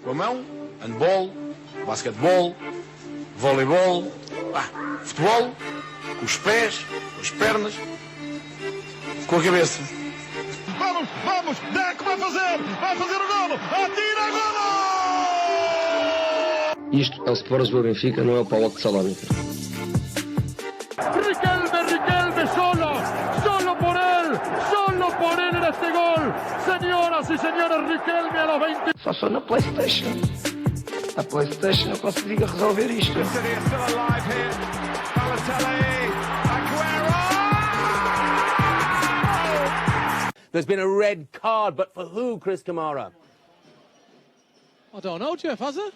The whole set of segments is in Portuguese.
Com a mão, handball, basquetebol, voleibol, futebol, com os pés, com as pernas, com a cabeça. Vamos, Deco vai fazer o golo, atira, golo! Isto é o Sport do Benfica, não é o Paulo de Salónica. Riquelme, solo por él en este gol. Señoras y señores, Riquelme a los 20. Só sou na PlayStation. Na PlayStation eu consigo resolver isto. There's been a red card, but for who, Chris Kamara? I don't know, Jeff, has it?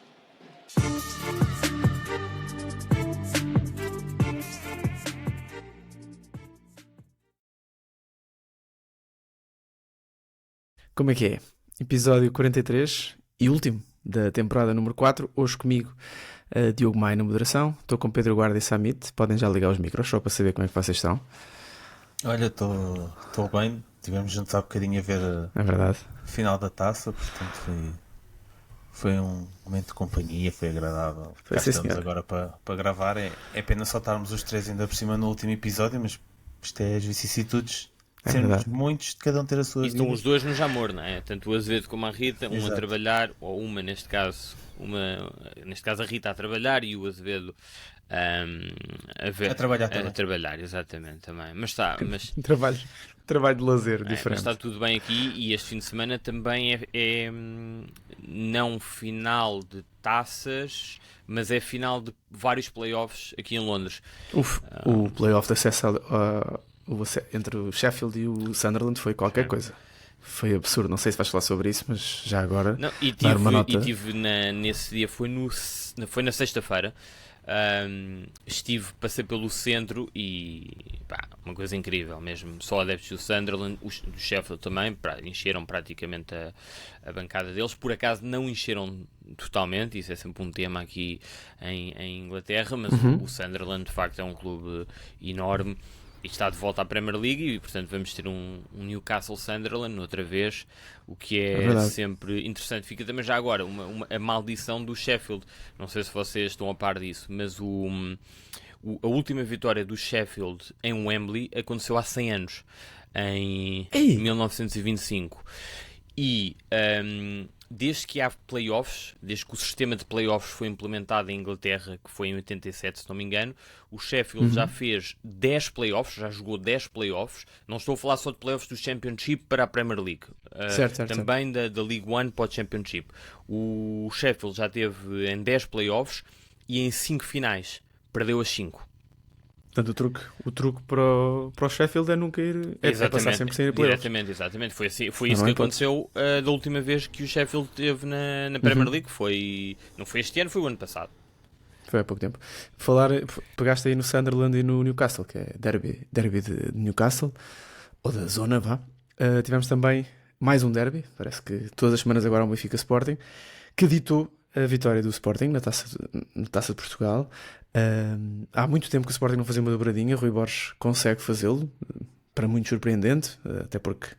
Como é que é? Episódio 43 e último da temporada número 4. Hoje comigo, Diogo Maia na moderação. Estou com Pedro Guarda e Samit. Podem já ligar os micros só para saber como é que vocês estão. Olha, estou bem. Tivemos juntos há bocadinho a ver verdade. A final da taça, portanto foi um momento de companhia, foi agradável. Foi, Cá estamos agora para gravar. É pena só estarmos os três ainda por cima no último episódio, mas isto é as vicissitudes. Sermos muitos de cada um ter a sua vida. E estão os dois no Jamor, não é? Tanto o Azevedo como a Rita, um Exato. a trabalhar, ou uma neste caso a Rita a trabalhar e o Azevedo a trabalhar, exatamente, também. Mas está, Trabalho de lazer diferente. Mas está tudo bem aqui e este fim de semana também é não final de taças, mas é final de vários playoffs aqui em Londres. O playoff de acesso entre o Sheffield e o Sunderland foi qualquer coisa. Foi absurdo. Não sei se vais falar sobre isso, mas já agora dar uma nota. Nesse dia, foi na sexta-feira. Passei pelo centro e uma coisa incrível mesmo. Só adeptos do Sunderland, do Sheffield também, encheram praticamente a bancada deles. Por acaso não encheram totalmente, isso é sempre um tema aqui em Inglaterra, mas o Sunderland de facto é um clube enorme e está de volta à Premier League e portanto vamos ter um Newcastle Sunderland outra vez, o que é sempre interessante. Fica também já agora a maldição do Sheffield, não sei se vocês estão a par disso, mas a última vitória do Sheffield em Wembley aconteceu há 100 anos, em 1925 e desde que há playoffs, desde que o sistema de playoffs foi implementado em Inglaterra, que foi em 87, se não me engano, o Sheffield já fez 10 playoffs, já jogou 10 playoffs. Não estou a falar só de playoffs do Championship para a Premier League, também da League One para o Championship. O Sheffield já teve em 10 playoffs e em 5 finais perdeu as 5. Portanto, o truque para o Sheffield é nunca ir... É passar sempre sem ir a playoffs. Exatamente. Foi isso que aconteceu da última vez que o Sheffield esteve na Premier League. Não foi este ano, foi o ano passado. Foi há pouco tempo. Pegaste aí no Sunderland e no Newcastle, que é derby de Newcastle, ou da zona, vá. Tivemos também mais um derby, parece que todas as semanas agora o Benfica Sporting, que ditou a vitória do Sporting na Taça de Portugal. Há muito tempo que o Sporting não fazia uma dobradinha. Rui Borges consegue fazê-lo, para muito surpreendente, até porque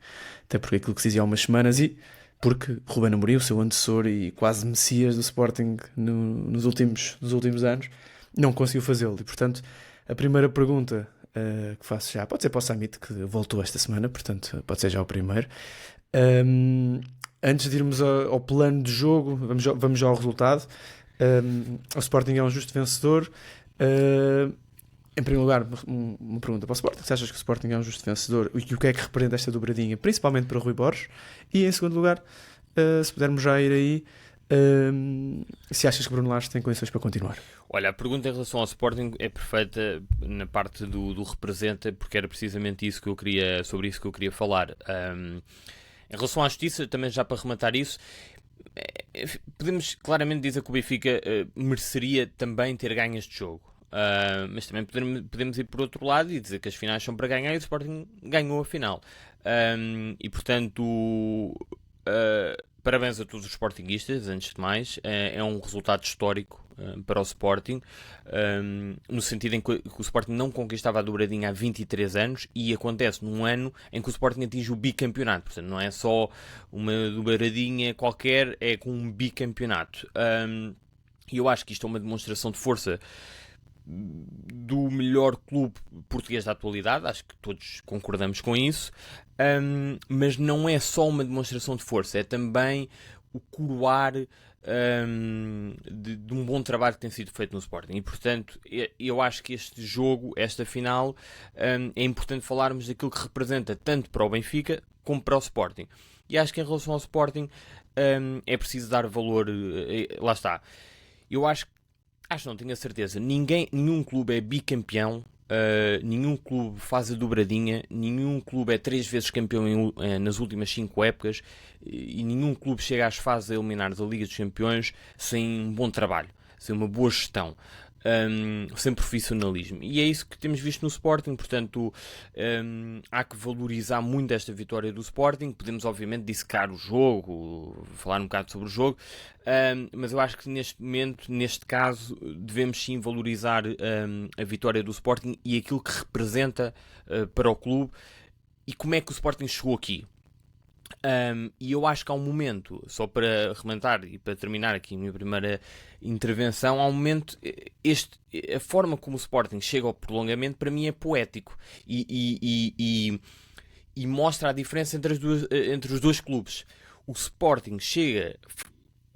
aquilo que se dizia há umas semanas, e porque Ruben Amorim, o seu antecessor e quase messias do Sporting nos últimos anos, não conseguiu fazê-lo. E portanto a primeira pergunta que faço já, pode ser para o Samit, que voltou esta semana, portanto pode ser já o primeiro. Antes de irmos ao plano de jogo, vamos já ao resultado. O Sporting é um justo vencedor. Em primeiro lugar, uma pergunta para o Sporting: se achas que o Sporting é um justo vencedor e o que é que representa esta dobradinha, principalmente para Rui Borges? E em segundo lugar, se pudermos já ir aí, se achas que Bruno Lage tem condições para continuar? Olha, a pergunta em relação ao Sporting é perfeita na parte do representa, porque era precisamente sobre isso que eu queria falar. Em relação à justiça, também já para rematar isso, podemos claramente dizer que o Benfica mereceria também ter ganho este jogo. Mas também podemos ir por outro lado e dizer que as finais são para ganhar e o Sporting ganhou a final. E portanto, parabéns a todos os sportinguistas, antes de mais. É um resultado histórico para o Sporting, no sentido em que o Sporting não conquistava a dobradinha há 23 anos e acontece num ano em que o Sporting atinge o bicampeonato. Portanto, não é só uma dobradinha qualquer, é com um bicampeonato. E eu acho que isto é uma demonstração de força do melhor clube português da atualidade, acho que todos concordamos com isso, mas não é só uma demonstração de força, é também o coroar de um bom trabalho que tem sido feito no Sporting. E portanto eu acho que este jogo, esta final, é importante falarmos daquilo que representa tanto para o Benfica como para o Sporting. E acho que em relação ao Sporting é preciso dar valor, lá está. Eu acho, não tenho a certeza, nenhum clube é bicampeão, nenhum clube faz a dobradinha, nenhum clube é 3 vezes campeão nas últimas 5 épocas e nenhum clube chega às fases eliminares da Liga dos Campeões sem um bom trabalho, sem uma boa gestão, sem profissionalismo. E é isso que temos visto no Sporting, portanto há que valorizar muito esta vitória do Sporting. Podemos obviamente dissecar o jogo, falar um bocado sobre o jogo, mas eu acho que neste momento, neste caso, devemos sim valorizar a vitória do Sporting e aquilo que representa para o clube e como é que o Sporting chegou aqui. E eu acho que há um momento, só para arrematar e para terminar aqui a minha primeira intervenção, há um momento, a forma como o Sporting chega ao prolongamento para mim é poético e mostra a diferença entre os dois clubes. O Sporting chega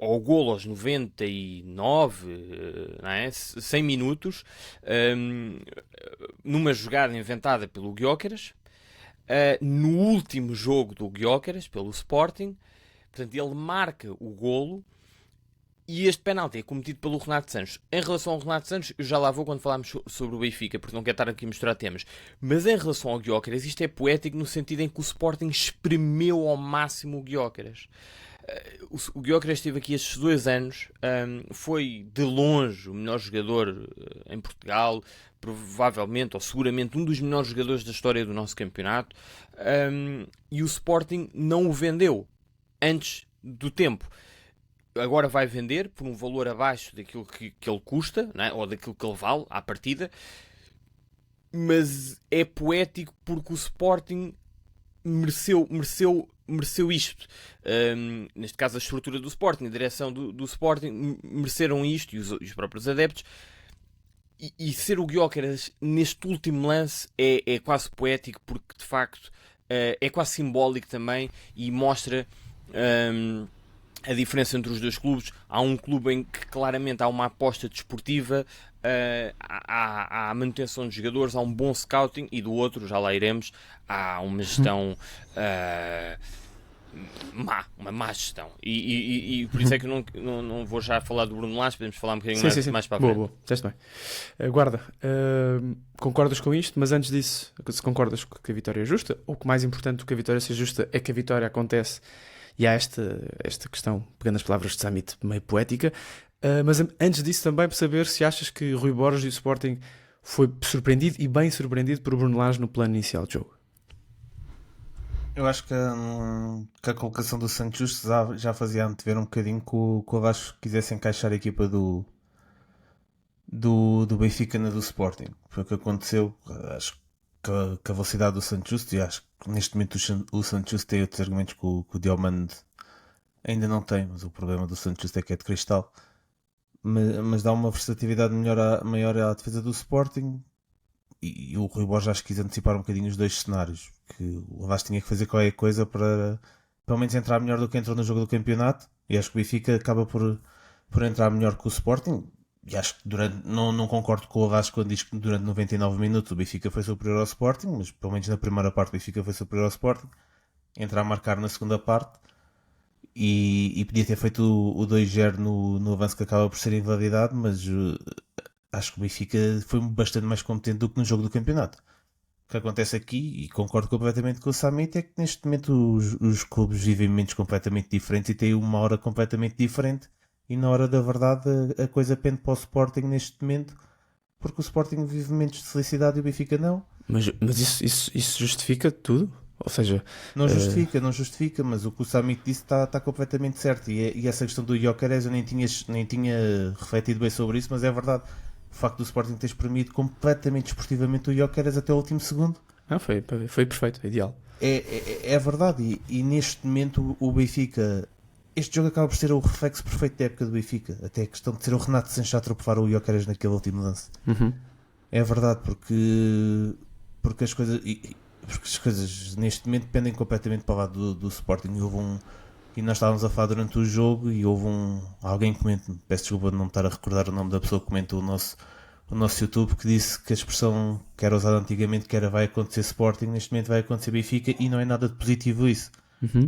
ao golo aos 99, não é? 100 minutos, numa jogada inventada pelo Gyökeres, no último jogo do Gyökeres pelo Sporting. Portanto, ele marca o golo e este penalti é cometido pelo Renato Sanches. Em relação ao Renato Sanches, eu já lá vou quando falarmos sobre o Benfica, porque não quero estar aqui a misturar temas, mas em relação ao Gyökeres, isto é poético no sentido em que o Sporting espremeu ao máximo o Gyökeres. O Gyökeres esteve aqui estes 2 anos, foi de longe o melhor jogador em Portugal, provavelmente ou seguramente um dos melhores jogadores da história do nosso campeonato, e o Sporting não o vendeu antes do tempo. Agora vai vender por um valor abaixo daquilo que ele custa, não é? Ou daquilo que ele vale à partida, mas é poético porque o Sporting mereceu isto. Neste caso a estrutura do Sporting, a direção do Sporting mereceram isto, e os próprios adeptos, e ser o Gyökeres neste último lance é quase poético, porque de facto é quase simbólico também e mostra a diferença entre os dois clubes. Há um clube em que claramente há uma aposta desportiva, há a manutenção de jogadores, há um bom scouting, e do outro, já lá iremos, há uma gestão uma má gestão. E por isso é que eu não vou já falar do Bruno Lage, podemos falar um bocadinho mais para a frente. Boa. Está bem. Guarda, concordas com isto, mas antes disso, se concordas que a vitória é justa, ou que mais importante do que a vitória ser justa é que a vitória acontece. E há esta questão, pegando as palavras de Samit, meio poética, mas antes disso também para saber se achas que Rui Borges e o Sporting foi surpreendido e bem surpreendido por Bruno Lage no plano inicial do jogo. Eu acho que a colocação do Santos já fazia antever um bocadinho que o Vasco quisesse encaixar a equipa do Benfica na do Sporting. Foi o que aconteceu. Acho que a velocidade do Santos, e acho que neste momento o Santos tem outros argumentos que o Diomande ainda não tem, mas o problema do Santos é que é de cristal, mas dá uma versatilidade maior à defesa do Sporting, e o Rui Borges acho que quis antecipar um bocadinho os dois cenários, que o Vasco tinha que fazer qualquer coisa para pelo menos entrar melhor do que entrou no jogo do campeonato, e acho que o Benfica acaba por entrar melhor que o Sporting. E acho que não concordo com o Vasco quando diz que durante 99 minutos o Benfica foi superior ao Sporting, mas pelo menos na primeira parte o Benfica foi superior ao Sporting. Entrar a marcar na segunda parte e podia ter feito o 2-0 no avanço que acaba por ser invalidado, mas acho que o Benfica foi bastante mais competente do que no jogo do campeonato. O que acontece aqui, e concordo completamente com o Samit, é que neste momento os clubes vivem momentos completamente diferentes e têm uma hora completamente diferente. E na hora da verdade a coisa pende para o Sporting neste momento, porque o Sporting vive momentos de felicidade e o Benfica não. Mas isso justifica tudo? Ou seja, Não justifica, mas o que o Samit disse está completamente certo. E essa questão do Gyökeres eu nem tinha refletido bem sobre isso, mas é verdade. O facto do Sporting ter espremido completamente desportivamente o Gyökeres até o último segundo. foi perfeito, ideal. É verdade. E neste momento o Benfica... Este jogo acaba por ser o reflexo perfeito da época do Benfica. Até a questão de ser o Renato Sanches a atropelar o Gyökeres naquele último lance. É verdade, porque as coisas neste momento pendem completamente para o lado do Sporting. E nós estávamos a falar durante o jogo e houve alguém que comentou, peço desculpa de não me estar a recordar o nome da pessoa que comentou o nosso YouTube, que disse que a expressão que era usada antigamente, que era vai acontecer Sporting, neste momento vai acontecer Benfica, e não é nada de positivo isso.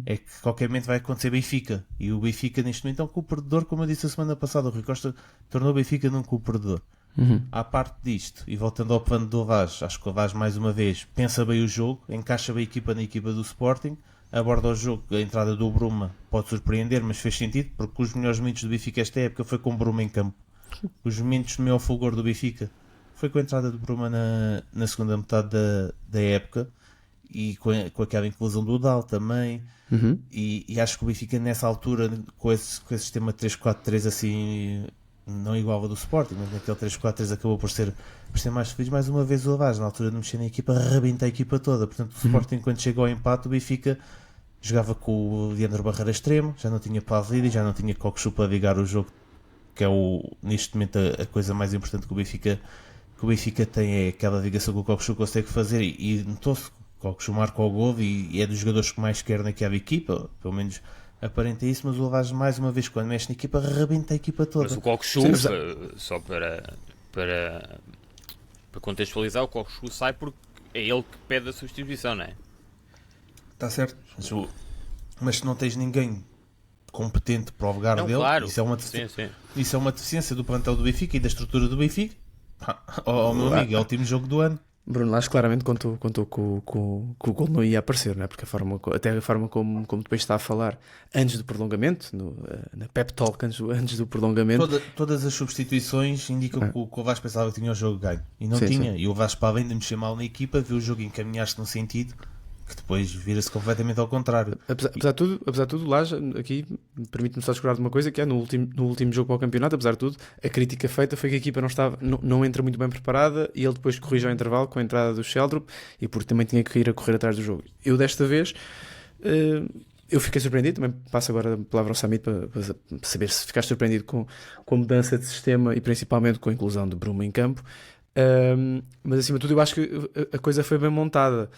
É que qualquer momento vai acontecer Benfica, e o Benfica neste momento é um clube perdedor, como eu disse a semana passada. O Rui Costa tornou o Benfica num clube perdedor. À parte disto, e voltando ao plano do Vaz, acho que o Vaz mais uma vez pensa bem o jogo, encaixa bem a equipa na equipa do Sporting, aborda o jogo. A entrada do Bruma pode surpreender, mas fez sentido, porque os melhores momentos do Benfica esta época foi com o Bruma em campo. Os momentos de maior fulgor do Benfica foi com a entrada do Bruma na segunda metade da época, e com aquela inclusão do Udal também. E acho que o Benfica nessa altura, com esse sistema 3-4-3 assim, não igual ao do Sporting, mas naquele 3-4-3 acabou por ser mais feliz. Mais uma vez o Vaz, na altura de mexer na equipa, rebenta a equipa toda. Portanto, o Sporting, quando chegou ao empate, o Benfica jogava com o Leandro Barreira extremo, já não tinha Pavlidis, já não tinha Cockchu para ligar o jogo, que é neste momento a coisa mais importante que o Benfica tem, é aquela ligação que o Cockchu consegue fazer, e notou-se que o Cockchu marca o gol e é dos jogadores que mais quer naquela equipa, pelo menos aparenta isso. Mas o Lavage, mais uma vez, quando mexe na equipa, rebenta a equipa toda. Mas o Cockchu, só para contextualizar, o Cockchu sai porque é ele que pede a substituição, não é? Está certo, mas se não tens ninguém competente para o lugar dele, claro. Isso é uma deficiência do plantel do Benfica e da estrutura do Benfica. Meu amigo, é o último jogo do ano. Bruno Lage claramente contou que o gol não ia aparecer, não é? Porque até a forma como depois está a falar antes do prolongamento, na pep talk antes do prolongamento. Todas as substituições indicam que o Vasco pensava que tinha o jogo ganho, e não tinha. Sim. E o Vasco, para além de mexer mal na equipa, viu o jogo encaminhar-se num sentido que depois vira-se completamente ao contrário. Apesar de tudo, Lage, aqui permite-me só discordar de uma coisa, que é no último jogo para o campeonato, apesar de tudo, a crítica feita foi que a equipa não entra muito bem preparada, e ele depois corrige ao intervalo com a entrada do Sheldrup, e porque também tinha que ir a correr atrás do jogo. Eu desta vez eu fiquei surpreendido. Também passo agora a palavra ao Samit para saber se ficaste surpreendido com a mudança de sistema e principalmente com a inclusão de Bruma em campo. Mas acima de tudo eu acho que a coisa foi bem montada.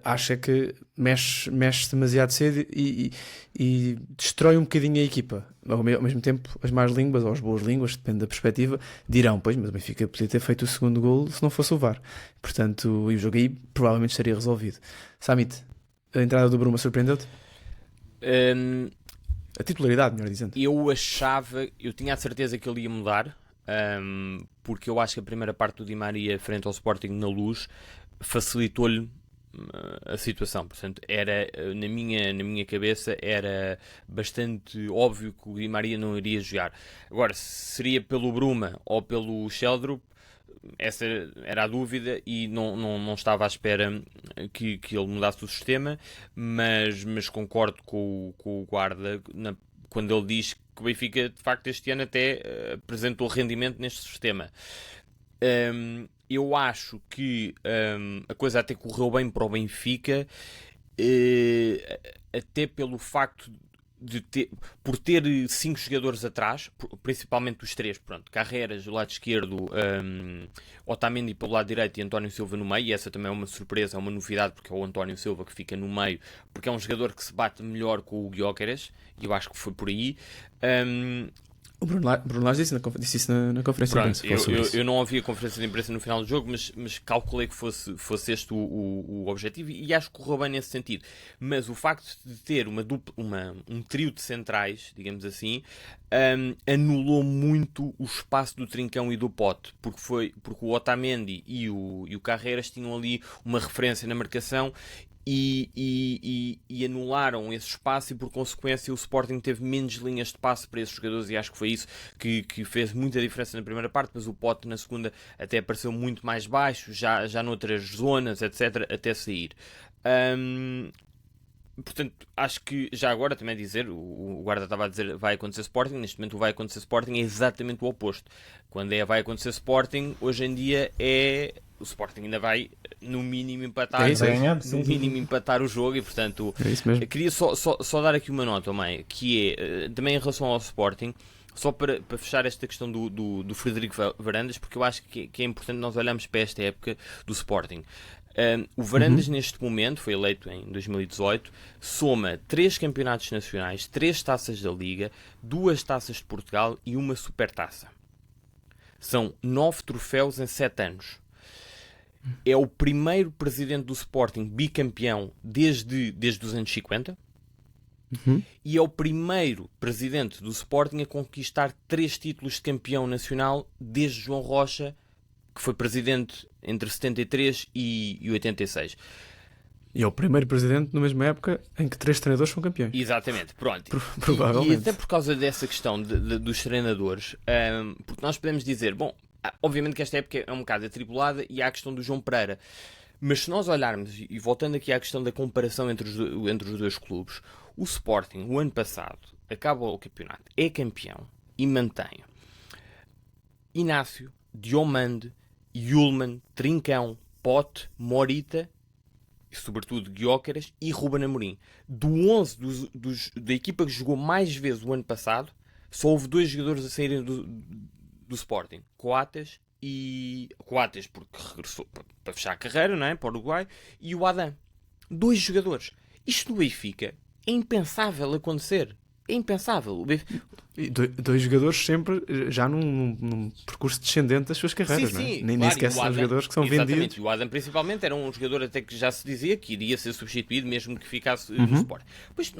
Acho é que mexe demasiado cedo e destrói um bocadinho a equipa. Ao mesmo tempo, as más línguas ou as boas línguas, depende da perspectiva, dirão: pois, mas o Benfica podia ter feito o segundo golo se não fosse o VAR. Portanto, e o jogo aí provavelmente estaria resolvido. Samit, a entrada do Bruma surpreendeu-te? A titularidade, melhor dizendo. Eu tinha a certeza que ele ia mudar, porque eu acho que a primeira parte do Di Maria frente ao Sporting na Luz facilitou-lhe a situação. Portanto, era, na minha cabeça, era bastante óbvio que o Di Maria não iria jogar. Agora, se seria pelo Bruma ou pelo Sheldrup, essa era a dúvida, e não estava à espera que ele mudasse o sistema, mas concordo com o Guarda quando ele diz que o Benfica, de facto, este ano até apresentou rendimento neste sistema. Eu acho que a coisa até correu bem para o Benfica, até pelo facto por ter 5 jogadores atrás, principalmente os 3, Carreras do lado esquerdo, Otamendi pelo lado direito e António Silva no meio. E essa também é uma surpresa, é uma novidade, porque é o António Silva que fica no meio, porque é um jogador que se bate melhor com o Gyökeres, e eu acho que foi por aí. O Bruno Lage disse isso na conferência de imprensa. Eu não ouvi a conferência de imprensa no final do jogo, mas calculei que fosse este o objetivo, e acho que correu bem nesse sentido. Mas o facto de ter um trio de centrais, digamos assim, anulou muito o espaço do Trincão e do Pote, porque o Otamendi e o Carreras tinham ali uma referência na marcação, e anularam esse espaço, e por consequência o Sporting teve menos linhas de passe para esses jogadores, e acho que foi isso que fez muita diferença na primeira parte. Mas o Pote na segunda até apareceu muito mais baixo, já noutras zonas, etc., até sair. Portanto, acho que já agora também dizer, o Guarda estava a dizer vai acontecer Sporting, neste momento o vai acontecer Sporting é exatamente o oposto. Quando vai acontecer Sporting, hoje em dia o Sporting ainda vai no mínimo empatar, empatar o jogo e portanto queria só dar aqui uma nota, Mai, que é também em relação ao Sporting, só para fechar esta questão do Frederico Varandas, porque eu acho que é importante nós olharmos para esta época do Sporting. O Varandas neste momento, foi eleito em 2018, soma 3 campeonatos nacionais, 3 taças da Liga, 2 taças de Portugal e uma supertaça. São 9 troféus em 7 anos. É o primeiro presidente do Sporting bicampeão desde os anos 50 e é o primeiro presidente do Sporting a conquistar 3 títulos de campeão nacional desde João Rocha, que foi presidente entre 73 e 86. E é o primeiro presidente na mesma época em que 3 treinadores são campeões. Exatamente, pronto. Provavelmente. E até por causa dessa questão dos treinadores, porque nós podemos dizer, bom, obviamente que esta época é um bocado atribulada e há a questão do João Pereira. Mas se nós olharmos, e voltando aqui à questão da comparação entre os dois clubes, o Sporting, o ano passado, acaba o campeonato, é campeão e mantém Inácio, Diomande, Yulman, Trincão, Pote, Morita e sobretudo Gyökeres e Ruben Amorim. Do 11 da equipa que jogou mais vezes o ano passado, só houve 2 jogadores a saírem do Sporting, Coates porque regressou para fechar a carreira, não é? Para o Uruguai, e o Adam. 2 jogadores. Isto no Benfica é impensável acontecer. É impensável. E 2 jogadores sempre já num percurso descendente das suas carreiras, sim, não é? sim, Nem claro, sequer são jogadores que são exatamente, vendidos. E o Adam principalmente era um jogador até que já se dizia que iria ser substituído mesmo que ficasse no Sport. Pois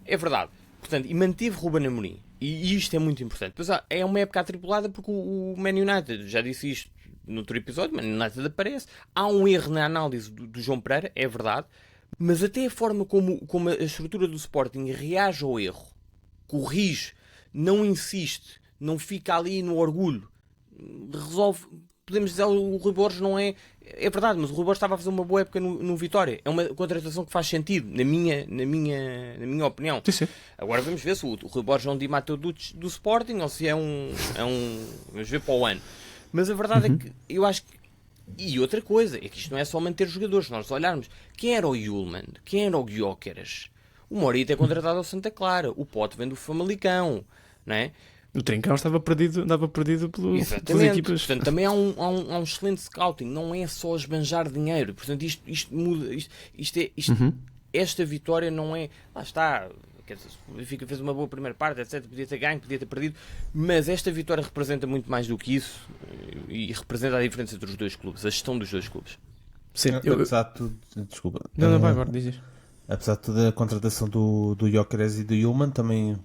é verdade. Portanto, e manteve Ruben Amorim. E isto é muito importante. Pois é uma época atribulada porque o Man United, já disse isto no outro episódio, o Man United aparece. Há um erro na análise do João Pereira, é verdade. Mas até a forma como a estrutura do Sporting reage ao erro, corrige, não insiste, não fica ali no orgulho, resolve. Podemos dizer o Rui Borges não é verdade, mas o Rui Borges estava a fazer uma boa época no Vitória. É uma contratação que faz sentido, na minha opinião. Sim. Agora vamos ver se o Rui Borges é um Di Matteo do Sporting ou se é um vamos ver para o ano. Mas a verdade é que eu acho que. E outra coisa, é que isto não é só manter jogadores. Se nós olharmos, quem era o Yulman, quem era o Gyökeres? O Morita é contratado ao Santa Clara, o Pote vem do Famalicão, não é? O Trincão andava perdido pelas equipas. Portanto, também há um excelente scouting, não é só esbanjar dinheiro. Portanto, isto muda. Esta vitória não é. Lá está. Quer dizer, o Benfica fez uma boa primeira parte, etc. Podia ter ganho, podia ter perdido. Mas esta vitória representa muito mais do que isso e representa a diferença entre os dois clubes, a gestão dos dois clubes. Sim, apesar de tudo. Desculpa. Não, vai agora, diz isso. Apesar de toda a contratação do Gyökeres e do Yulman, também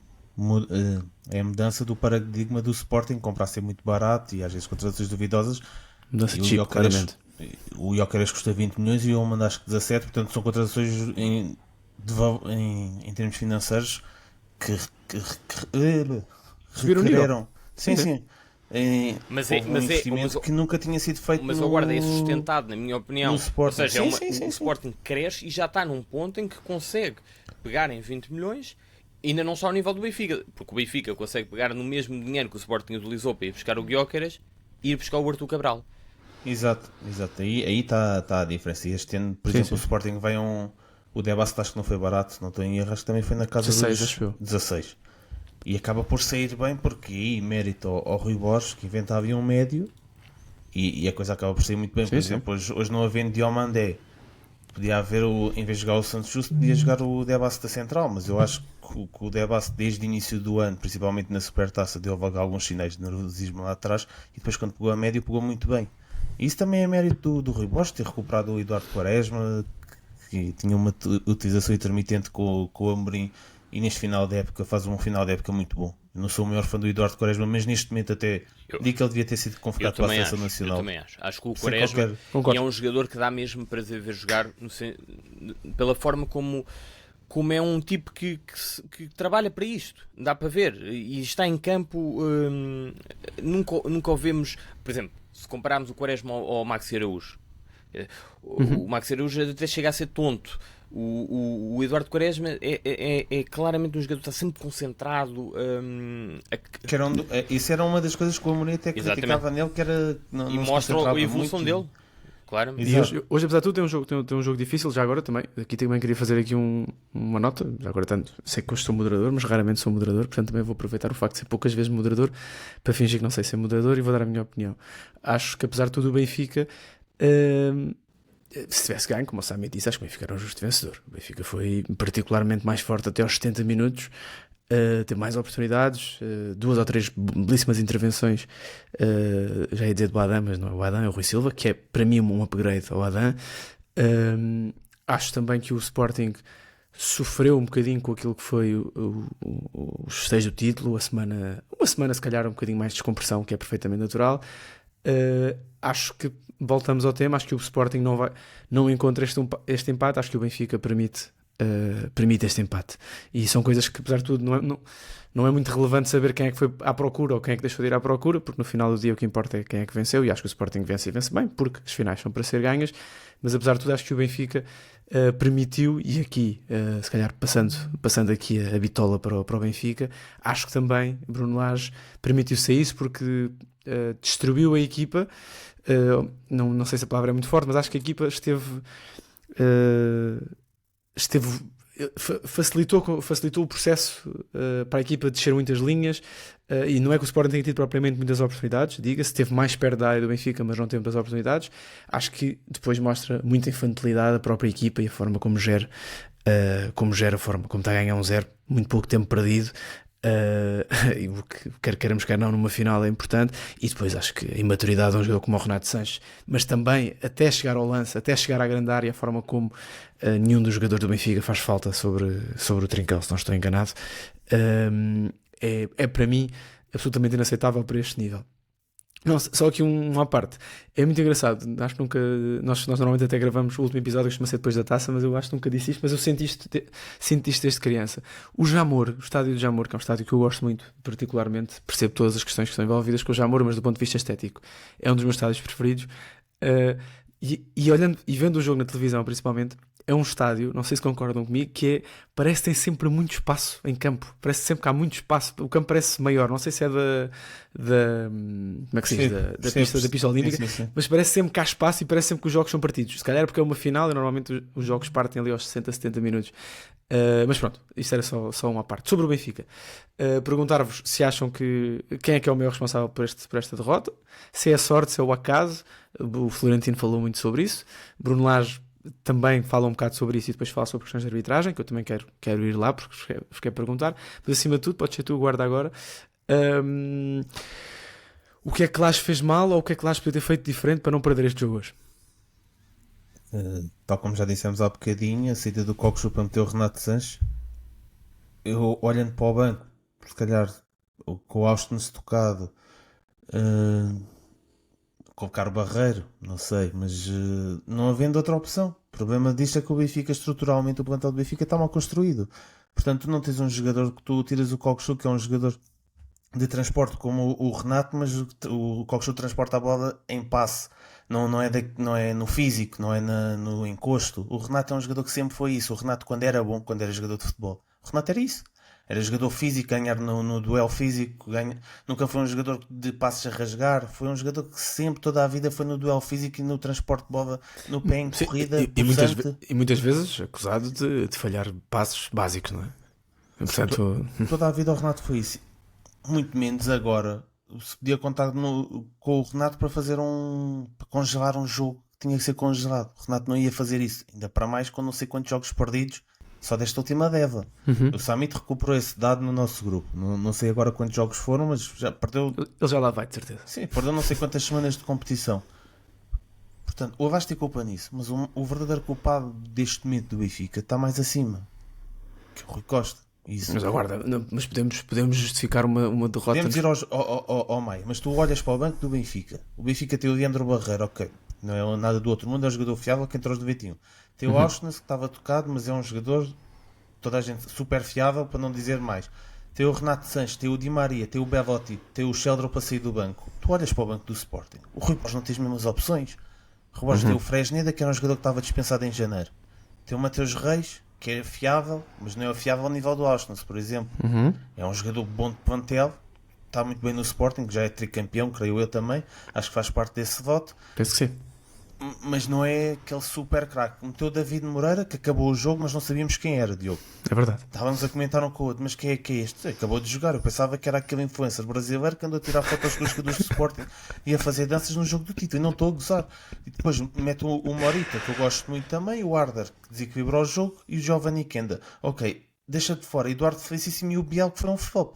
é a mudança do paradigma do Sporting, comprar ser muito barato e às vezes contratações duvidosas. Mudança de chip, claramente. O Gyökeres custa 20 milhões e o Yulman acho que 17, portanto são contratações em termos financeiros que requereram. Sim. Mas um investimento que nunca tinha sido feito. Mas o Guarda é sustentado, na minha opinião. Ou seja, o Sporting cresce e já está num ponto em que consegue pegar em 20 milhões, ainda não só ao nível do Benfica, porque o Benfica consegue pegar no mesmo dinheiro que o Sporting utilizou para ir buscar o Gyökeres e ir buscar o Artur Cabral. Exato. Aí está a diferença. E este ano, por exemplo, o Sporting vai o Debast, acho que não foi barato, não estou em erro, acho que também foi na casa 16, dos 16. E acaba por sair bem, porque aí mérito ao Rui Borges, que inventava um médio, e a coisa acaba por sair muito bem. Por exemplo, hoje não havendo Diomandé, podia haver, em vez de jogar o Santos Justo, podia jogar o Debast da Central, mas eu acho que o Debast, desde o início do ano, principalmente na Supertaça, deu alguns sinais de nervosismo lá atrás, e depois quando pegou a médio, pegou muito bem. E isso também é mérito do Rui Borges, ter recuperado o Eduardo Quaresma, que tinha uma utilização intermitente com o Amorim, e neste final de época faz um final de época muito bom. Eu não sou o maior fã do Eduardo Quaresma, mas neste momento até digo que ele devia ter sido convocado para a Seleção Nacional. Eu também acho. Acho que o Quaresma é um jogador que dá mesmo prazer ver jogar pela forma como é um tipo que trabalha para isto. Dá para ver. E está em campo. Nunca o vemos. Por exemplo, se compararmos o Quaresma ao Maxi Araújo, O Max Araújo até chega a ser tonto. O Eduardo Quaresma é claramente um jogador que está sempre concentrado. Isso era uma das coisas que o Amorim até criticava nele, que era e mostra a evolução dele. Claro. E hoje, apesar de tudo, tem um jogo difícil. Já agora também, aqui também queria fazer aqui uma nota. Já agora tanto, sei que hoje sou moderador, mas raramente sou moderador, portanto também vou aproveitar o facto de ser poucas vezes moderador para fingir que não sei ser moderador e vou dar a minha opinião. Acho que apesar de tudo o Benfica, se tivesse ganho, como o Sami disse, acho que o Benfica era um justo vencedor. O Benfica foi particularmente mais forte até aos 70 minutos. Teve mais oportunidades, 2 ou 3 belíssimas intervenções, já ia dizer do Adam, mas não é o Adam, é o Rui Silva, que é para mim um upgrade ao Adam. Acho também que o Sporting sofreu um bocadinho com aquilo que foi o festejo do título, uma semana se calhar um bocadinho mais de descompressão, que é perfeitamente natural. Acho que voltamos ao tema, acho que o Sporting não encontra este empate, acho que o Benfica permite este empate, e são coisas que apesar de tudo não é muito relevante saber quem é que foi à procura ou quem é que deixou de ir à procura, porque no final do dia o que importa é quem é que venceu, e acho que o Sporting vence e vence bem, porque as finais são para ser ganhas, mas apesar de tudo acho que o Benfica permitiu, e aqui se calhar passando aqui a bitola para o Benfica, acho que também Bruno Lage permitiu-se isso, porque distribuiu a equipa, não sei se a palavra é muito forte, mas acho que a equipa facilitou o processo para a equipa descer muitas linhas, e não é que o Sporting tenha tido propriamente muitas oportunidades, diga-se, esteve mais perto da área do Benfica, mas não teve muitas oportunidades. Acho que depois mostra muita infantilidade da própria equipa e a forma como gera a forma como está a ganhar 1-0, muito pouco tempo perdido. E o que quer queiramos quer não numa final é importante, e depois acho que a imaturidade de um jogador como o Renato Sanches, mas também até chegar ao lance, até chegar à grande área, a forma como nenhum dos jogadores do Benfica faz falta sobre o Trincão, se não estou enganado, é para mim absolutamente inaceitável para este nível. Não, só aqui uma à parte. É muito engraçado. Acho que nunca. Nós normalmente até gravamos o último episódio, que costuma ser depois da taça, mas eu acho que nunca disse isto. Mas eu sinto isto desde criança. O Jamor, o estádio do Jamor, que é um estádio que eu gosto muito, particularmente, percebo todas as questões que estão envolvidas com o Jamor, mas do ponto de vista estético, é um dos meus estádios preferidos. E olhando e vendo o jogo na televisão, principalmente, é um estádio, não sei se concordam comigo, parece que tem sempre muito espaço em campo. Parece sempre que há muito espaço. O campo parece maior. Não sei se é como é que se diz? Da pista olímpica, sim. Mas parece sempre que há espaço e parece sempre que os jogos são partidos. Se calhar é porque é uma final e normalmente os jogos partem ali aos 60, 70 minutos. Mas pronto, isto era só uma parte. Sobre o Benfica, perguntar-vos se acham que quem é que é o maior responsável por esta derrota, se é a sorte, se é o acaso. O Florentino falou muito sobre isso. Bruno Lage também fala um bocado sobre isso e depois fala sobre questões de arbitragem, que eu também quero ir lá porque vos quero perguntar, mas acima de tudo, pode ser tu, guarda agora, o que é que Lage fez mal ou o que é que Lage podia ter feito diferente para não perder este jogo hoje? Tal como já dissemos há bocadinho, a saída do Cockchu para meter o Renato Sanches, eu olhando para o banco, se calhar com o Austin tocado, colocar o Barreiro, não sei, mas não havendo outra opção. O problema disto é que o Benfica, estruturalmente, o plantel do Benfica está mal construído. Portanto, tu não tens um jogador que tu tiras o Cockchu, que é um jogador de transporte como o Renato, mas o Cockchu transporta a bola em passe. Não é no físico, não é no encosto. O Renato é um jogador que sempre foi isso. O Renato, quando era bom, quando era jogador de futebol, o Renato era isso. Era jogador físico, ganhar no duelo físico, nunca foi um jogador de passes a rasgar, foi um jogador que sempre, toda a vida, foi no duelo físico e no transporte de bola, no pé, em corrida. E muitas vezes acusado de falhar passos básicos, não é? Portanto... Toda a vida o Renato foi isso. Muito menos agora. Se podia contar com o Renato para para congelar um jogo que tinha que ser congelado. O Renato não ia fazer isso, ainda para mais com não sei quantos jogos perdidos. Só desta última deva. O Samit recuperou esse dado no nosso grupo. Não sei agora quantos jogos foram, mas já perdeu. Ele já lá vai, de certeza. Sim, perdeu não sei quantas semanas de competição. Portanto, o Avaz tem culpa nisso, mas o verdadeiro culpado deste momento do Benfica está mais acima que o Rui Costa. Isso. Mas aguarda, mas podemos justificar uma derrota. Podemos ir ao meio, mas tu olhas para o banco do Benfica. O Benfica tem o Leandro Barreiro, ok. Não é nada do outro mundo, é um jogador fiável que entrou aos 91. Tem o Austin, que estava tocado, mas é um jogador, toda a gente, super fiável, para não dizer mais. Tem o Renato Sanches, tem o Di Maria, tem o Belotti, tem o Sheldon para sair do banco. Tu olhas para o banco do Sporting, o Rui Pós não tem as mesmas opções. Rebores tem o Fresneda, que era um jogador que estava dispensado em janeiro. Tem o Mateus Reis, que é fiável, mas não é fiável ao nível do Auschwitz, por exemplo. É um jogador bom de plantel, está muito bem no Sporting, já é tricampeão, creio eu também. Acho que faz parte desse voto. Penso que sim. Mas não é aquele super craque. Meteu o David Moreira, que acabou o jogo, mas não sabíamos quem era, Diogo. É verdade. Estávamos a comentar um com o outro, mas quem é que é este? Acabou de jogar. Eu pensava que era aquele influencer brasileiro que andou a tirar fotos com os jogadores de Sporting e a fazer danças no jogo do título. E não estou a gozar. E depois mete o Morita, que eu gosto muito também, o Arder, que desequilibrou o jogo, e o Giovanni Kenda. Ok, deixa de fora Eduardo Felicíssimo e o Biel, que foram um flop.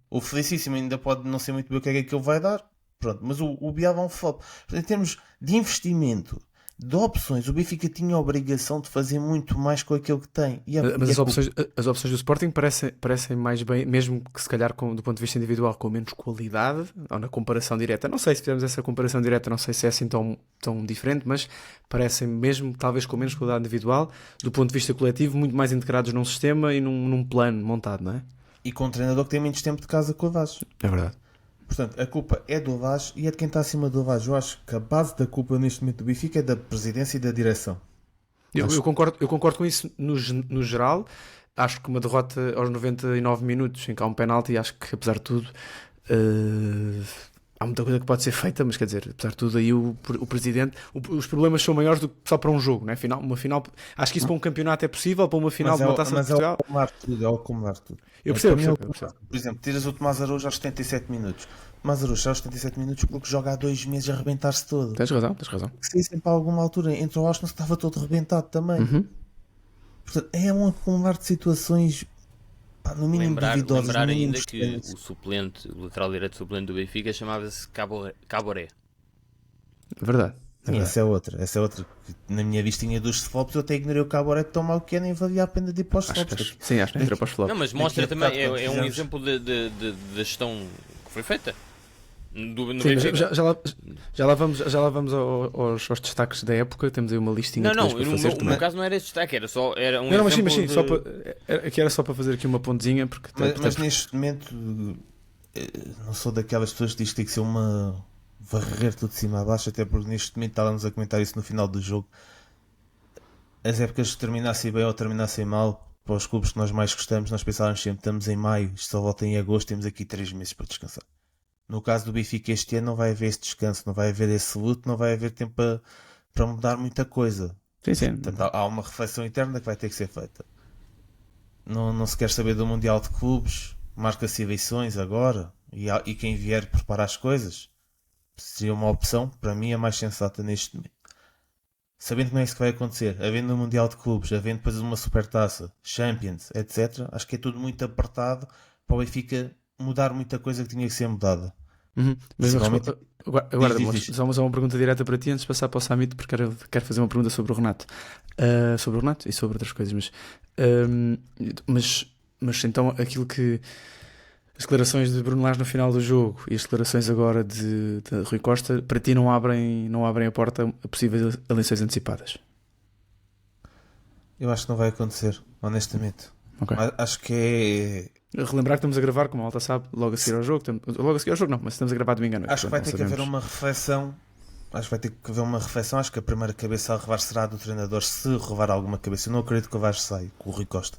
O Felicíssimo ainda pode não ser muito bem o que é que ele vai dar. Pronto, mas o Biel é um flop. Em termos de investimento, de opções, o Benfica tinha a obrigação de fazer muito mais com aquilo que tem. Mas as opções do Sporting parecem mais bem, mesmo que se calhar do ponto de vista individual, com menos qualidade, ou na comparação direta. Não sei se fizermos essa comparação direta, não sei se é assim tão diferente, mas parecem mesmo, talvez com menos qualidade individual, do ponto de vista coletivo, muito mais integrados num sistema e num plano montado, não é? E com um treinador que tem menos tempo de casa com o Vaz. É verdade. Portanto, a culpa é do Vaz e é de quem está acima do Vaz. Eu acho que a base da culpa neste momento do Benfica é da presidência e da direção. Eu concordo com isso no geral. Acho que uma derrota aos 99 minutos em que há um penalti, acho que apesar de tudo há muita coisa que pode ser feita, mas quer dizer, apesar de tudo aí o presidente, os problemas são maiores do que só para um jogo, não é? Uma final, acho que isso para um campeonato é possível, para uma final de uma Taça de Portugal. É o acumular tudo. Eu percebo. Por exemplo, tiras o Tomás Araújo aos 77 minutos. Tomás Araújo aos 77 minutos porque joga há 2 meses a arrebentar-se todo. Tens razão. Se sempre a alguma altura entre o Austin estava todo arrebentado também. Portanto, é um acumular de situações, pá, no mínimo duvidosas. Lembrar ainda que o suplente, o lateral direito suplente do Benfica chamava-se Caboré. Verdade. Sim, essa é outra. Na minha vista tinha 2 flops, eu até ignorei o Caboré de tomar o que nem valia a pena de ir para os flops. Sim, acho que entra para os flops. Não, mas mostra também, é um exemplo da gestão que foi feita. Já lá vamos aos destaques da época. Temos aí uma listinha. No meu caso não era destaque, era um não, exemplo. Mas sim, aqui era só para fazer aqui uma pontezinha. Porque mas neste momento não sou daquelas pessoas que diz que tem que ser uma varrer tudo de cima a baixo, até porque neste momento estávamos a comentar isso no final do jogo. As épocas terminassem bem ou terminassem mal, para os clubes que nós mais gostamos, nós pensávamos sempre, estamos em maio, isto só volta em agosto, temos aqui 3 meses para descansar. No caso do Benfica este ano não vai haver esse descanso, não vai haver esse luto, não vai haver tempo para mudar muita coisa. Sim. Portanto, há uma reflexão interna que vai ter que ser feita. Não se quer saber do Mundial de Clubes, marca-se eleições agora, e quem vier preparar as coisas seria uma opção, para mim, a mais sensata neste momento. Sabendo que não é isso que vai acontecer, havendo um Mundial de Clubes, havendo depois uma Supertaça, Champions, etc., acho que é tudo muito apertado para o Benfica mudar muita coisa que tinha que ser mudada. Mas agora só uma pergunta direta para ti antes de passar para o Summit, porque quero fazer uma pergunta sobre o Renato. Sobre o Renato e sobre outras coisas, mas então aquilo que as declarações de Bruno Lage no final do jogo e as declarações agora de Rui Costa, para ti não abrem a porta a possíveis eleições antecipadas? Eu acho que não vai acontecer, honestamente. Okay. Acho que é... Relembrar que estamos a gravar, como a malta sabe, logo a seguir ao jogo. Logo a seguir ao jogo não, mas estamos a gravar domingo à noite. Acho que vai ter que haver uma reflexão. Acho que a primeira cabeça a revar será do treinador, se revar alguma cabeça. Eu não acredito que o Vaz saia com o Rui Costa.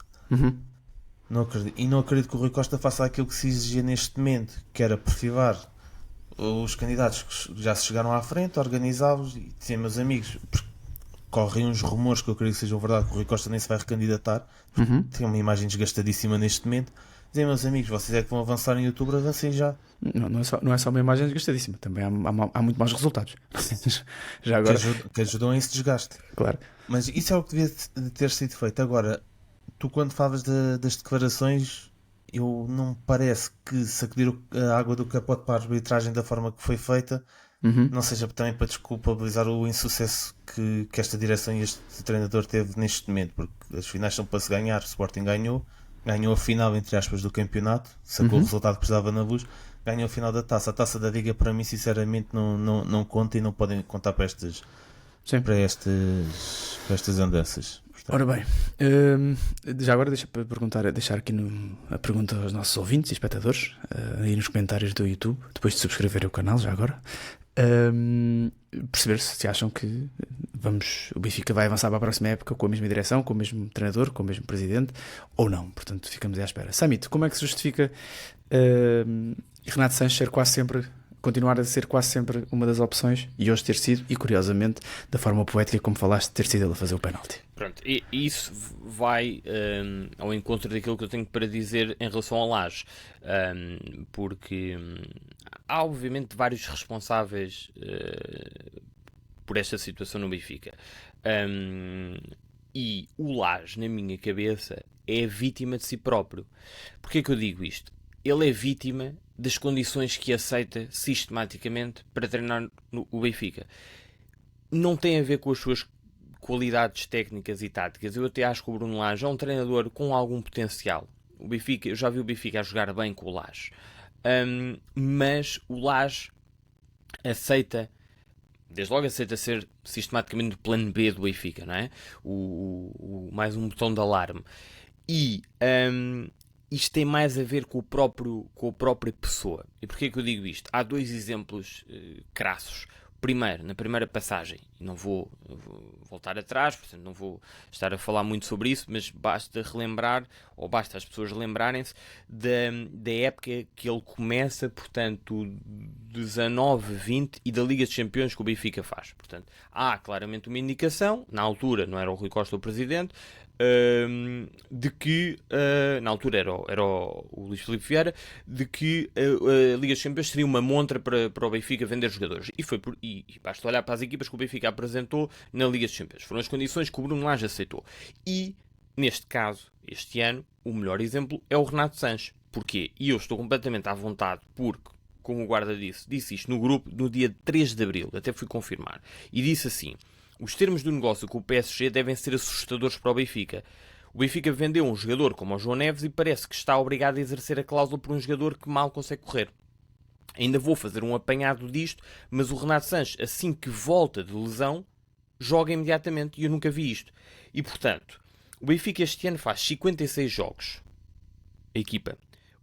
Não acredito. E não acredito que o Rui Costa faça aquilo que se exigia neste momento, que era perfilar os candidatos que já se chegaram à frente, organizá-los e dizer, meus amigos, correm uns rumores que eu acredito que sejam verdade, que o Rui Costa nem se vai recandidatar, tem uma imagem desgastadíssima neste momento. Dizer, meus amigos, vocês é que vão avançar em outubro, avancem já. Não é só uma imagem desgastadíssima, também há muito mais resultados. Já agora... que ajudam a esse desgaste. Claro. Mas isso é o que devia ter sido feito. Agora, tu quando falas das declarações, eu não me parece que sacudir a água do capote para a arbitragem da forma que foi feita não seja também para desculpabilizar o insucesso que esta direção e este treinador teve neste momento, porque as finais são para se ganhar. O Sporting ganhou a final, entre aspas, do campeonato, sacou o resultado que precisava na Luz, ganhou a final da Taça. A Taça da Liga, para mim, sinceramente, não conta e não podem contar para estas andanças. Ora bem, já agora deixar aqui a pergunta aos nossos ouvintes e espectadores, aí nos comentários do YouTube, depois de subscrever o canal, já agora. perceber se acham que o Benfica vai avançar para a próxima época com a mesma direção, com o mesmo treinador, com o mesmo presidente, ou não. Portanto, ficamos à espera. Samit, como é que se justifica Renato Sanches continuar a ser quase sempre uma das opções, e hoje ter sido, e curiosamente, da forma poética como falaste, ter sido ele a fazer o penalti? Pronto, e isso vai ao encontro daquilo que eu tenho para dizer em relação ao Lage, porque há obviamente vários responsáveis por esta situação no Benfica, e o Lage, na minha cabeça, é a vítima de si próprio. Porquê que eu digo isto? Ele é vítima das condições que aceita sistematicamente para treinar o Benfica. Não tem a ver com as suas qualidades técnicas e táticas. Eu até acho que o Bruno Lage é um treinador com algum potencial. O Benfica, eu já vi o Benfica a jogar bem com o Lage. Mas o Lage desde logo aceita ser sistematicamente o plano B do Benfica, não é? Mais um botão de alarme. E isto tem mais a ver com a própria pessoa. E porquê que eu digo isto? Há dois exemplos crassos. Primeiro, na primeira passagem, não vou voltar atrás, portanto não vou estar a falar muito sobre isso, mas basta relembrar, ou basta as pessoas lembrarem-se da época que ele começa, portanto, 19-20 e da Liga dos Campeões que o Benfica faz. Portanto, há claramente uma indicação, na altura não era o Rui Costa o presidente, de que, na altura era o Luís Filipe Vieira, de que a Liga dos Campeões seria uma montra para o Benfica vender jogadores. E basta olhar para as equipas que o Benfica apresentou na Liga dos Campeões. Foram as condições que o Bruno Lage aceitou. E, neste caso, este ano, o melhor exemplo é o Renato Sanches. Porquê? E eu estou completamente à vontade porque, como o guarda disse isto no grupo no dia 3 de Abril, até fui confirmar, e disse assim: os termos do negócio com o PSG devem ser assustadores para o Benfica. O Benfica vendeu um jogador como o João Neves e parece que está obrigado a exercer a cláusula por um jogador que mal consegue correr. Ainda vou fazer um apanhado disto, mas o Renato Sanches, assim que volta de lesão, joga imediatamente, e eu nunca vi isto. E, portanto, o Benfica este ano faz 56 jogos. A equipa.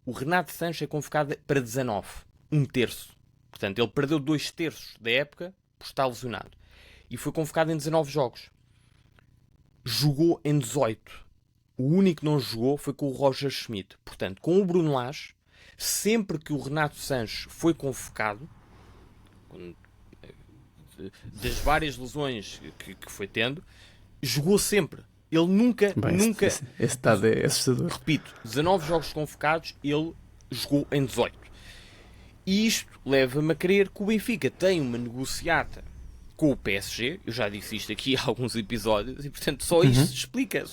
O Renato Sanches é convocado para 19. Um terço. Portanto, ele perdeu 2/3 da época por estar lesionado. E foi convocado em 19 jogos. Jogou em 18. O único que não jogou foi com o Roger Schmidt. Portanto, com o Bruno Lage, sempre que o Renato Sanches foi convocado, das várias lesões que foi tendo, jogou sempre. Ele nunca... Esse dado é assustador. Repito, 19 jogos convocados, ele jogou em 18. E isto leva-me a crer que o Benfica tem uma negociata com o PSG. Eu já disse isto aqui há alguns episódios, e portanto só isto explica.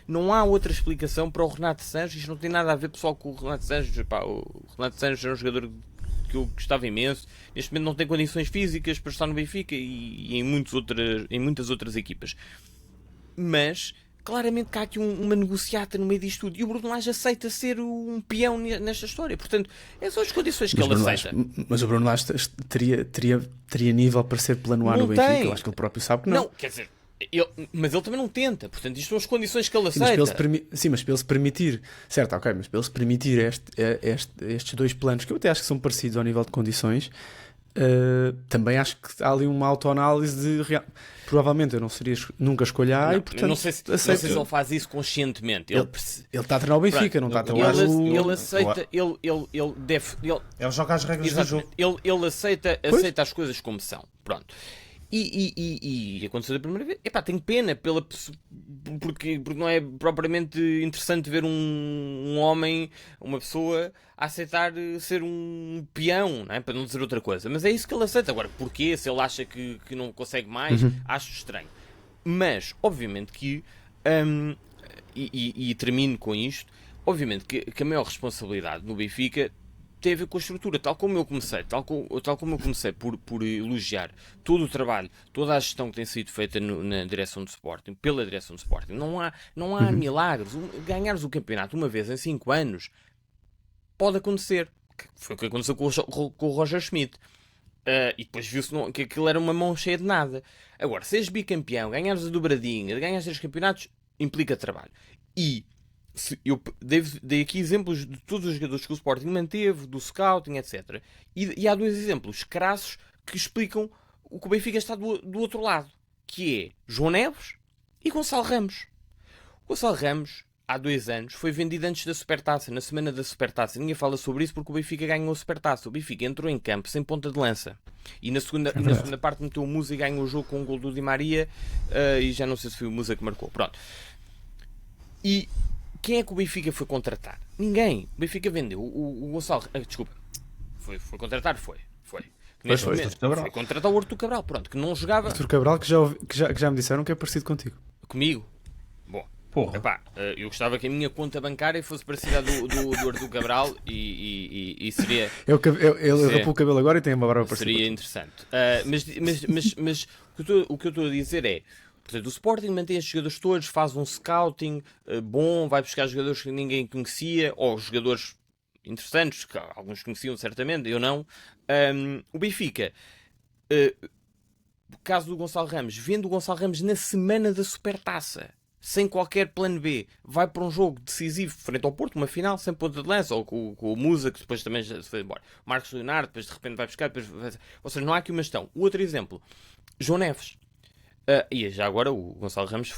Não há outra explicação para o Renato Sanches. Isto não tem nada a ver, pessoal, com o Renato Sanches. O Renato Sanches é um jogador que eu gostava imenso. Neste momento não tem condições físicas para estar no Benfica e em muitas outras equipas. Mas claramente que há aqui uma negociata no meio disto tudo. E o Bruno Lage aceita ser um peão nesta história. Portanto, essas são as condições que ele aceita. Mas o Bruno Lage teria nível para ser plano A no Benfica. Eu acho que ele próprio sabe que não. Não, quer dizer, mas ele também não tenta. Portanto, isto são as condições que ele aceita. Mas para ele se permitir... Certo, ok, mas para ele se permitir estes dois planos, que eu até acho que são parecidos ao nível de condições... também acho que há ali uma autoanálise de provavelmente eu não seria nunca escolher e portanto não sei se ele faz isso conscientemente. Ele está a treinar o Benfica, não está a treinar ele aceita, ele deve, ele joga as regras do jogo. Ele aceita as coisas como são. Pronto. E aconteceu da primeira vez. Epá, tenho pena porque não é propriamente interessante ver um homem, uma pessoa, a aceitar ser um peão, não é? Para não dizer outra coisa. Mas é isso que ele aceita. Agora, porquê? Se ele acha que não consegue mais, acho estranho. Mas, obviamente que, e termino com isto, obviamente que a maior responsabilidade no Benfica tem a ver com a estrutura, tal como eu comecei por elogiar todo o trabalho, toda a gestão que tem sido feita na direção do Sporting, pela direção do Sporting. Não há milagres. Ganhares o campeonato uma vez em 5 anos pode acontecer. Foi o que aconteceu com o Roger Schmidt. E depois viu-se que aquilo era uma mão cheia de nada. Agora, seres bicampeão, ganhares a dobradinha, ganhares 3 campeonatos, implica trabalho. E eu dei aqui exemplos de todos os jogadores que o Sporting manteve, do scouting, etc. E há 2 exemplos crassos que explicam o que o Benfica está do outro lado, que é João Neves e Gonçalo Ramos. O Gonçalo Ramos, há 2 anos, foi vendido antes da Supertaça, na semana da Supertaça. Ninguém fala sobre isso porque o Benfica ganhou a Supertaça. O Benfica entrou em campo sem ponta de lança. E na segunda parte meteu o Musa e ganhou o jogo com um gol do Di Maria. E já não sei se foi o Musa que marcou. Pronto. E quem é que o Benfica foi contratar? Ninguém. O Benfica vendeu o Gonçalo... desculpa. Foi contratar? Foi. Neste momento, foi contratar o Artur Cabral. Pronto, que não jogava... Artur Cabral, que já me disseram que é parecido contigo. Comigo? Bom. Porra. Epá, eu gostava que a minha conta bancária fosse parecida à do Artur Cabral e seria... Ele rapou o cabelo agora e tem uma barba parecida. Seria interessante. Mas o que eu estou a dizer é... Portanto, o Sporting mantém estes jogadores todos, faz um scouting bom, vai buscar jogadores que ninguém conhecia, ou jogadores interessantes, que alguns conheciam certamente, eu não. O Benfica, no caso do Gonçalo Ramos, vendo o Gonçalo Ramos na semana da Supertaça, sem qualquer plano B, vai para um jogo decisivo frente ao Porto, uma final, sem ponta de lança, ou com o Musa, que depois também já se foi embora. Marcos Leonardo, depois de repente vai buscar, ou seja, não há aqui uma gestão. O outro exemplo, João Neves. E já agora o Gonçalo Ramos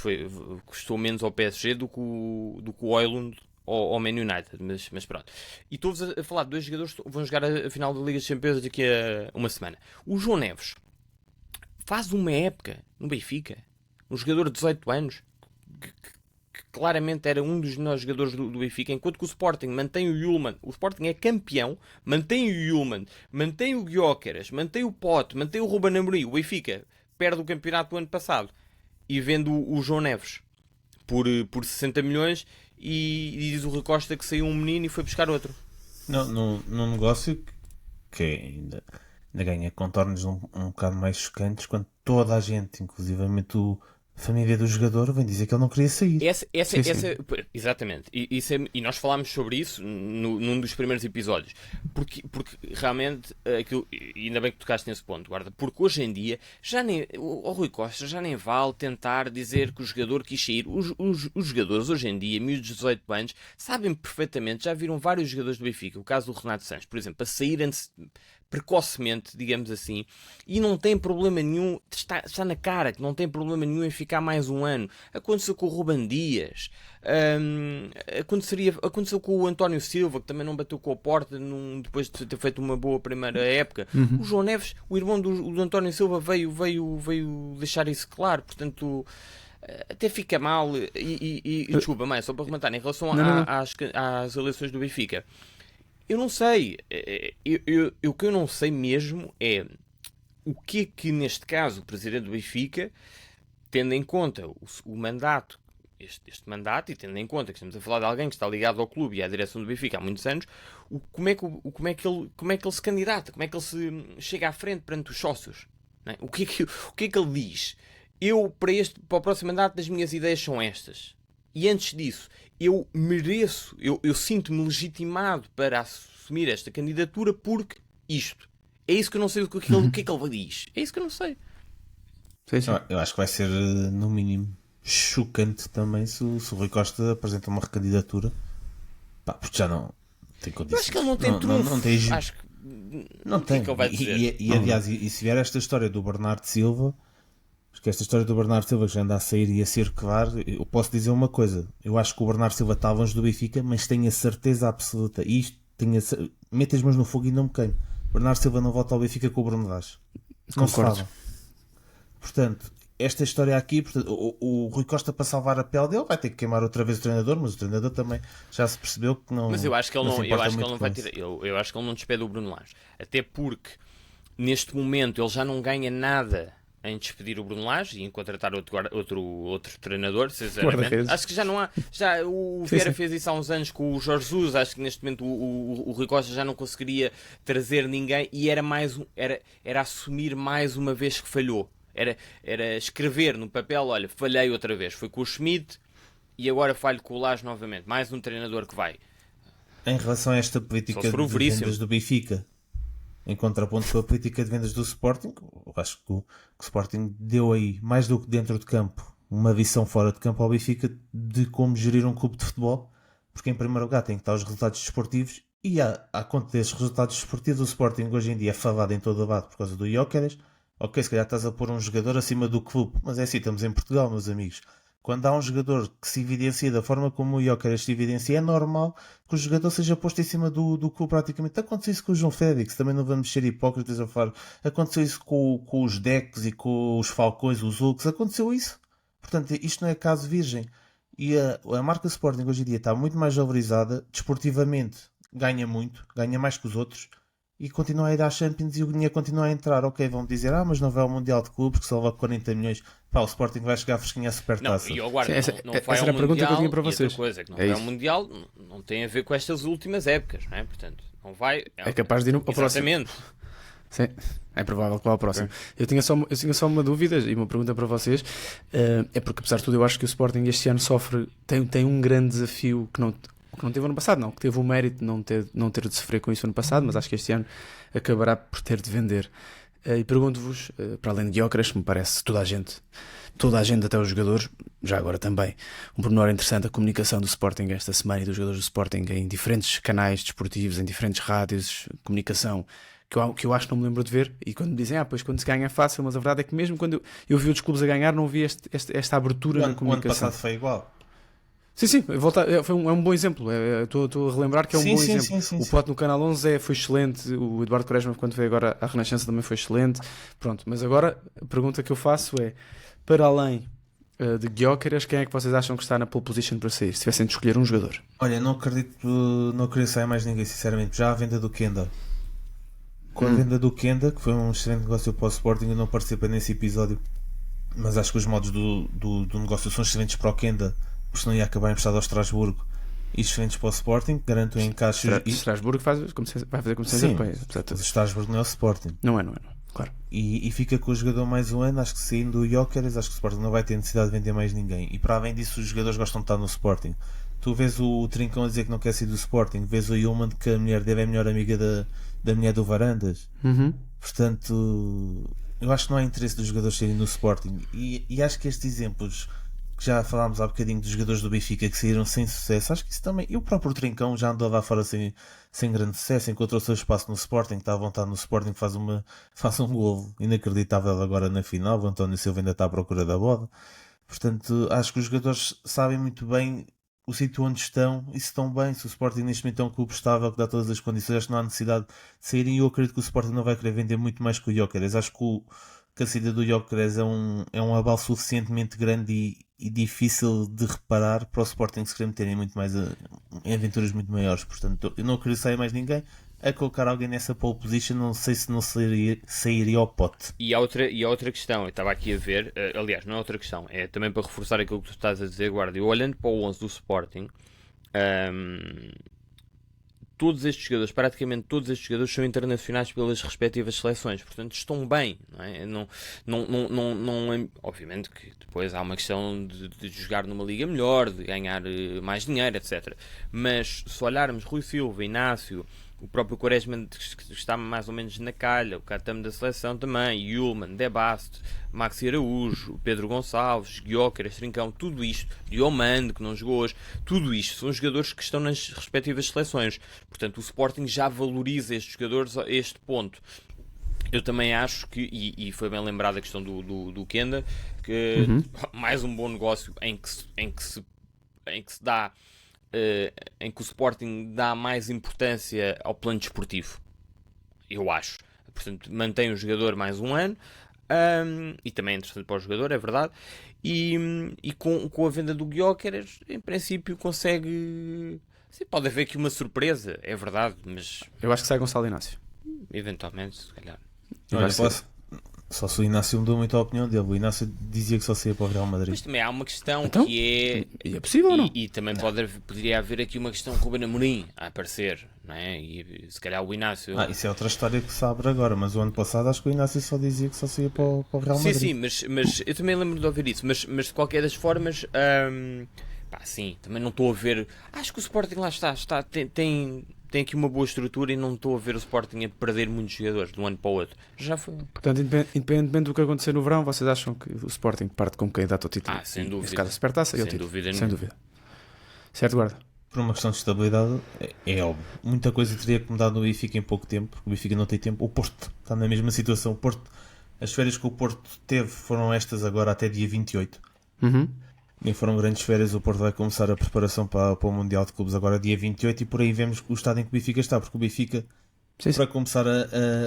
custou menos ao PSG do que o Højlund ao Man United, mas pronto. E estou-vos a falar de 2 jogadores que vão jogar a final da Liga dos Campeões daqui a uma semana. O João Neves faz uma época no Benfica, um jogador de 18 anos, que claramente era um dos melhores jogadores do Benfica, enquanto que o Sporting mantém o Yulman. O Sporting é campeão, mantém o Yulman, mantém o Gyökeres, mantém o Pote, mantém o Ruben Amorim. O Benfica perde o campeonato do ano passado e vende o João Neves por 60 milhões e diz o Rui Costa que saiu um menino e foi buscar outro. Não, num negócio que ainda ganha contornos um bocado mais chocantes, quando toda a gente, inclusivamente a família do jogador, vem dizer que ele não queria sair. Exatamente. E nós falámos sobre isso num dos primeiros episódios. Porque realmente, ainda bem que tocaste nesse ponto, guarda, porque hoje em dia, o Rui Costa já nem vale tentar dizer que o jogador quis sair. Os jogadores hoje em dia, miúdos de 18 anos, sabem perfeitamente, já viram vários jogadores do Benfica, o caso do Renato Sanches, por exemplo, a sair precocemente, digamos assim, e não tem problema nenhum, está na cara que não tem problema nenhum em ficar mais um ano. Aconteceu com o Ruben Dias, aconteceu com o António Silva, que também não bateu com a porta depois de ter feito uma boa primeira época. O João Neves, o irmão do António Silva, veio deixar isso claro, portanto... Até fica mal e desculpa, mãe, só para rematar, em relação às eleições do Benfica, eu não sei, o que eu não sei mesmo é o que é que neste caso o presidente do Benfica, tendo em conta o mandato, este mandato, e tendo em conta que estamos a falar de alguém que está ligado ao clube e à direção do Benfica há muitos anos, como é que ele se candidata, como é que ele se chega à frente perante os sócios, não é? O que é que ele diz? Para o próximo mandato, as minhas ideias são estas. E antes disso, eu sinto-me legitimado para assumir esta candidatura porque isto. É isso que eu não sei o que é que ele diz. É isso que eu não sei. Sim. Eu acho que vai ser, no mínimo, chocante também se o Rui Costa apresenta uma recandidatura. Pá, porque já não tem condições. Eu acho que ele não tem trunfo. Não tem. Acho que... Não tem. Que ele vai dizer? Aliás, se vier esta história do Bernardo Silva... Porque esta história do Bernardo Silva que já anda a sair e a circular, eu posso dizer uma coisa. Eu acho que o Bernardo Silva está longe do Benfica, mas tenho a certeza absoluta. E isto, mete as mãos no fogo e não me queimo. Bernardo Silva não volta ao Benfica com o Bruno Lage. Não se fala. Portanto, esta história aqui, o Rui Costa, para salvar a pele dele, vai ter que queimar outra vez o treinador, mas o treinador também já se percebeu que não. Mas eu acho que ele não vai tirar. Eu acho que ele não despede o Bruno Lage. Até porque, neste momento, ele já não ganha nada em despedir o Bruno Lage e em contratar outro treinador, sinceramente. Acho que já não há. O Vieira fez isso há uns anos com o Jorge Jesus. Acho que neste momento o Rui Costa já não conseguiria trazer ninguém e era assumir mais uma vez que falhou. Era escrever no papel: olha, falhei outra vez. Foi com o Schmidt e agora falho com o Lage novamente. Mais um treinador que vai. Em relação a esta política de vendas do Benfica, em contraponto com a política de vendas do Sporting, eu acho que o Sporting deu aí, mais do que dentro de campo, uma visão fora de campo ao Benfica de como gerir um clube de futebol, porque em primeiro lugar tem que estar os resultados desportivos E à conta desses resultados esportivos, o Sporting hoje em dia é favado em todo o lado por causa do Gyökeres. Ok, se calhar estás a pôr um jogador acima do clube, mas é assim, estamos em Portugal, meus amigos. Quando há um jogador que se evidencia da forma como o Gyökeres se evidencia, é normal que o jogador seja posto em cima do clube praticamente. Aconteceu isso com o João Félix, também não vamos ser hipócritas a falar. Aconteceu isso com os Decks e com os Falcões, os Hulks, aconteceu isso. Portanto, isto não é caso virgem. E a marca Sporting hoje em dia está muito mais valorizada, desportivamente ganha muito, ganha mais que os outros, e continua a ir à Champions e o dinheiro continua a entrar. Ok, vão dizer, mas não vai ao Mundial de Clubes que só leva 40 milhões. Pá, o Sporting vai chegar fresquinho à Supertaça. Não, e agora, Sim, não vai essa ao era a pergunta Mundial, que eu tinha para e outra vocês. coisa, que não É vai ao isso. Mundial não tem a ver com estas últimas épocas, não é? Portanto, não vai... É capaz de ir ao próximo. Exatamente. Sim, é provável que vá ao próximo. Eu tinha só uma dúvida e uma pergunta para vocês. É porque, apesar de tudo, eu acho que o Sporting este ano tem um grande desafio que não teve ano passado, não, que teve o mérito de não ter de sofrer com isso ano passado, mas acho que este ano acabará por ter de vender. E pergunto-vos, para além de Gyökeres, me parece toda a gente, até os jogadores, já agora também, um pormenor interessante, a comunicação do Sporting esta semana e dos jogadores do Sporting em diferentes canais desportivos, em diferentes rádios, comunicação que eu acho que não me lembro de ver, e quando me dizem, pois quando se ganha é fácil, mas a verdade é que mesmo quando eu vi outros clubes a ganhar, não vi esta abertura na comunicação. O ano passado foi igual. Sim, é um bom exemplo. Estou a relembrar que é um bom exemplo. O Pote no Canal 11 foi excelente. O Eduardo Quaresma, quando veio agora à Renascença, também foi excelente. Pronto, mas agora a pergunta que eu faço é: para além de Gyökeres, quem é que vocês acham que está na pole position para sair? Se tivessem de escolher um jogador, Olha, não queria sair mais ninguém, sinceramente. Já a venda do Kenda. Com a venda do Kenda, que foi um excelente negócio para o Sporting, eu não participei nesse episódio, mas acho que os modos do negócio são excelentes para o Kenda, porque senão ia acabar emprestado ao Estrasburgo, e excelentes para o Sporting, garanto o encaixe. Estrasburgo vai fazer competições europeias. Mas o Estrasburgo não é o Sporting. Não é, claro. E fica com o jogador mais um ano. Acho que saindo do Gyökeres, acho que o Sporting não vai ter necessidade de vender mais ninguém. E para além disso, os jogadores gostam de estar no Sporting. Tu vês o Trincão a dizer que não quer sair do Sporting, vês o Yulman que a mulher dele é a melhor amiga da mulher do Varandas. Portanto, eu acho que não há interesse dos jogadores saírem no Sporting. E acho que estes exemplos que já falámos há bocadinho dos jogadores do Benfica que saíram sem sucesso, acho que isso também. E o próprio Trincão já andou lá fora sem grande sucesso, encontrou o seu espaço no Sporting, está à vontade no Sporting, faz um golo inacreditável agora na final. O António Silva ainda está à procura da bola. Portanto, acho que os jogadores sabem muito bem o sítio onde estão e se estão bem. Se o Sporting neste momento é um clube estável que dá todas as condições, acho que não há necessidade de saírem, e eu acredito que o Sporting não vai querer vender muito mais que o Gyökeres. Acho que a saída do Gyökeres é um abalo suficientemente grande e difícil de reparar para o Sporting se querer meterem muito mais em aventuras muito maiores. Portanto, eu não queria sair mais ninguém. A colocar alguém nessa pole position, não sei se não sairia ao pote. E há outra questão, eu estava aqui a ver, aliás, não é outra questão, é também para reforçar aquilo que tu estás a dizer, Guarda. Eu olhando para o 11 do Sporting, praticamente todos estes jogadores são internacionais pelas respectivas seleções, portanto estão bem, não é? Não, obviamente que depois há uma questão de jogar numa liga melhor, de ganhar mais dinheiro, etc. Mas se olharmos Rui Silva, Inácio, o próprio Quaresma que está mais ou menos na calha, o Catamo da seleção também, Yulman, Debasto, Maxi Araújo, Pedro Gonçalves, Gyökeres, Trincão, tudo isto, Diomande, que não jogou hoje, tudo isto são jogadores que estão nas respectivas seleções. Portanto, o Sporting já valoriza estes jogadores a este ponto. Eu também acho que, e foi bem lembrada a questão do Kenda, que mais um bom negócio em que se dá, em que o Sporting dá mais importância ao plano desportivo, eu acho. Portanto, mantém o jogador mais um ano, e também é interessante para o jogador, é verdade, e com a venda do Gyökeres, em princípio consegue... Sim, pode haver aqui uma surpresa, é verdade, mas... Eu acho que sai Gonçalo Inácio. Eventualmente, se calhar. Olha, só se o Inácio mudou muito a opinião dele. O Inácio dizia que só saía para o Real Madrid. Mas também há uma questão então, que é... E é possível ou não? E também poderia haver aqui uma questão com o Ruben Amorim a aparecer, não é? E se calhar o Inácio... Isso é outra história que se abre agora, mas o ano passado acho que o Inácio só dizia que só saía para o Real Madrid. Sim, mas eu também lembro de ouvir isso, mas de qualquer das formas... sim, também não estou a ver... Acho que o Sporting lá está tem aqui uma boa estrutura e não estou a ver o Sporting a perder muitos jogadores de um ano para o outro. Já foi. Portanto, independentemente do que acontecer no verão, vocês acham que o Sporting parte como candidato ao título? Sem dúvida. Neste caso, a Supertaça e ao título. Sem dúvida. Certo, Guarda? por uma questão de estabilidade, é óbvio. Muita coisa teria que mudar no Benfica em pouco tempo, porque o Benfica não tem tempo. O Porto está na mesma situação. O Porto, as férias que o Porto teve foram estas agora até dia 28. Nem foram grandes férias. O Porto vai começar a preparação para o Mundial de Clubes agora dia 28 e por aí vemos o estado em que o Benfica está, porque o Benfica vai começar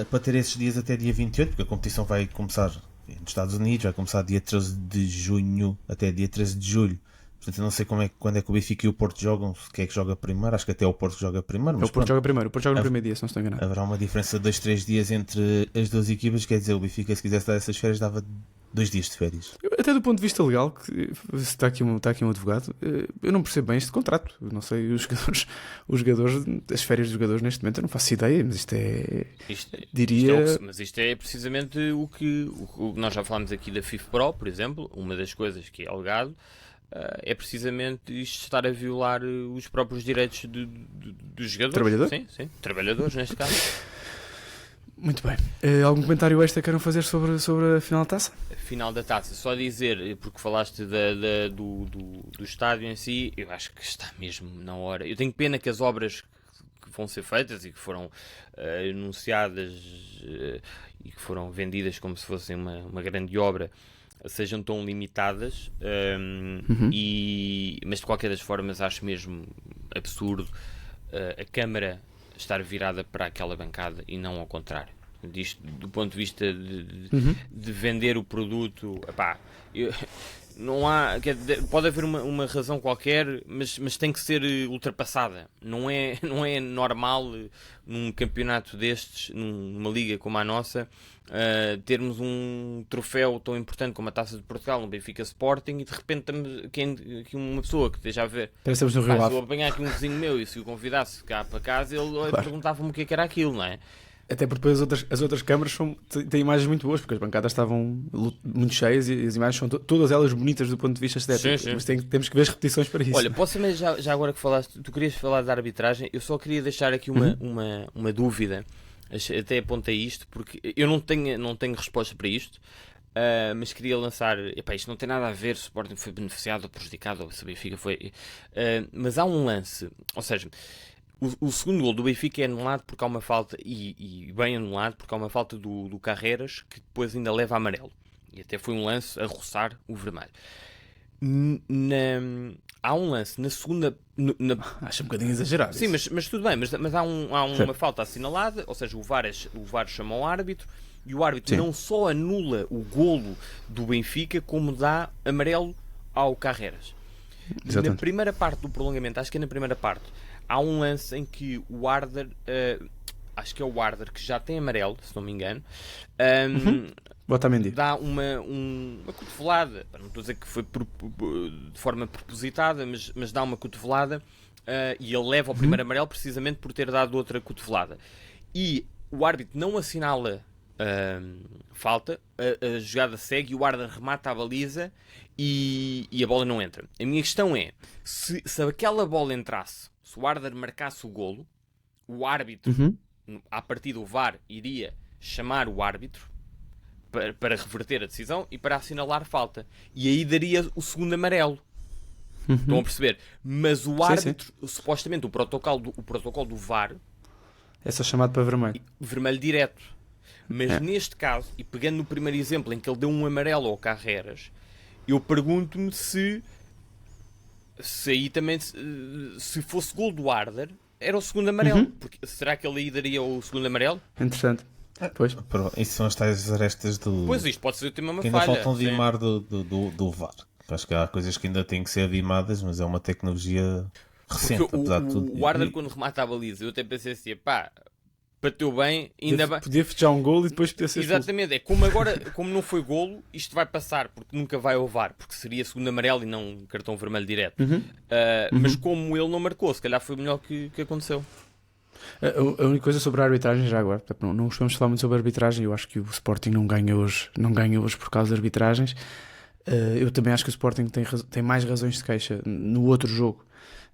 para ter esses dias até dia 28, porque a competição vai começar nos Estados Unidos, vai começar dia 13 de junho até dia 13 de julho. Portanto, eu não sei quando é que o Benfica e o Porto jogam, quem é que joga primeiro. Acho que até o Porto joga primeiro. Mas o Porto joga primeiro. O Porto joga no primeiro dia, se não estou enganado. Haverá uma diferença de 2-3 dias entre as duas equipas. Quer dizer, o Benfica, se quisesse dar essas férias, dava 2 dias de férias. Até do ponto de vista legal, que está aqui um advogado, eu não percebo bem este contrato. Eu não sei, os jogadores, as férias dos jogadores neste momento, eu não faço ideia, mas isto é. Mas isto é precisamente o que nós já falámos aqui da FIFPro, por exemplo. Uma das coisas que é alegado é precisamente isto estar a violar os próprios direitos dos jogadores. Trabalhadores? Sim, trabalhadores neste caso. Muito bem. Algum comentário extra queiram fazer sobre a final da taça? A final da taça, só dizer, porque falaste do estádio em si, eu acho que está mesmo na hora. Eu tenho pena que as obras que vão ser feitas e que foram anunciadas e que foram vendidas como se fossem uma grande obra sejam tão limitadas, mas de qualquer das formas acho mesmo absurdo a Câmara estar virada para aquela bancada e não ao contrário. Disto, do ponto de vista de vender o produto, não há, pode haver uma razão qualquer, mas tem que ser ultrapassada. Não é normal num campeonato destes, numa liga como a nossa, termos um troféu tão importante como a Taça de Portugal no Benfica Sporting e de repente aqui uma pessoa que esteja a ver, se eu apanhar aqui um vizinho meu e se o convidasse cá para casa, ele perguntava-me o que era aquilo, não é? Até porque depois as outras câmaras têm imagens muito boas, porque as bancadas estavam muito cheias e as imagens são todas elas bonitas do ponto de vista estético. Sim. Mas temos que ver as repetições para isso. Olha, posso também, já agora que falaste, tu querias falar da arbitragem, eu só queria deixar aqui uma dúvida, até apontei isto, porque eu não tenho resposta para isto, mas queria lançar, isto não tem nada a ver se o Sporting foi beneficiado ou prejudicado, ou se o Benfica foi, mas há um lance, ou seja, o segundo gol do Benfica é anulado porque há uma falta, e bem anulado, porque há uma falta do Carreras que depois ainda leva a amarelo. E até foi um lance a roçar o vermelho. Há um lance na segunda... Acho um bocadinho exagerado. Sim, mas tudo bem, mas há uma falta assinalada, ou seja, o VAR chama o árbitro, e o árbitro não só anula o golo do Benfica, como dá amarelo ao Carreras. Exatamente. Na primeira parte do prolongamento, acho que é na primeira parte, há um lance em que o Arder, acho que é o Arder, que já tem amarelo, se não me engano, dá uma cotovelada, não estou a dizer que foi de forma propositada, mas dá uma cotovelada e ele leva ao primeiro amarelo precisamente por ter dado outra cotovelada. E o árbitro não assinala falta, a jogada segue e o Arder remata a baliza e a bola não entra. A minha questão é, se aquela bola entrasse, se o Arder marcasse o golo, o árbitro, a partir do VAR, iria chamar o árbitro para reverter a decisão e para assinalar falta. E aí daria o segundo amarelo. Estão a perceber? Mas o árbitro, supostamente, o protocolo do VAR é só chamado para vermelho. Vermelho direto. Mas neste caso, e pegando no primeiro exemplo em que ele deu um amarelo ao Carreras, eu pergunto-me se aí também, se fosse gol do Arder, era o segundo amarelo. Porque, será que ele aí daria o segundo amarelo? Interessante. Pois. Isso são as tais arestas do... Pois, isto pode ser também uma que falha. ainda faltam dimar do VAR. Acho que há coisas que ainda têm que ser dimadas, mas é uma tecnologia recente, apesar de tudo. O Arder, quando remata a baliza, eu até pensei assim, bateu bem, ainda bem. Podia fechar um golo e depois podia ser exatamente, é como agora, como não foi golo, isto vai passar, porque nunca vai ao VAR, porque seria segundo amarelo e não cartão vermelho direto. Mas como ele não marcou, se calhar foi o melhor que aconteceu. A única coisa sobre a arbitragem, já agora, não gostamos de falar muito sobre a arbitragem, eu acho que o Sporting não ganha hoje por causa das arbitragens. Eu também acho que o Sporting tem mais razões de queixa no outro jogo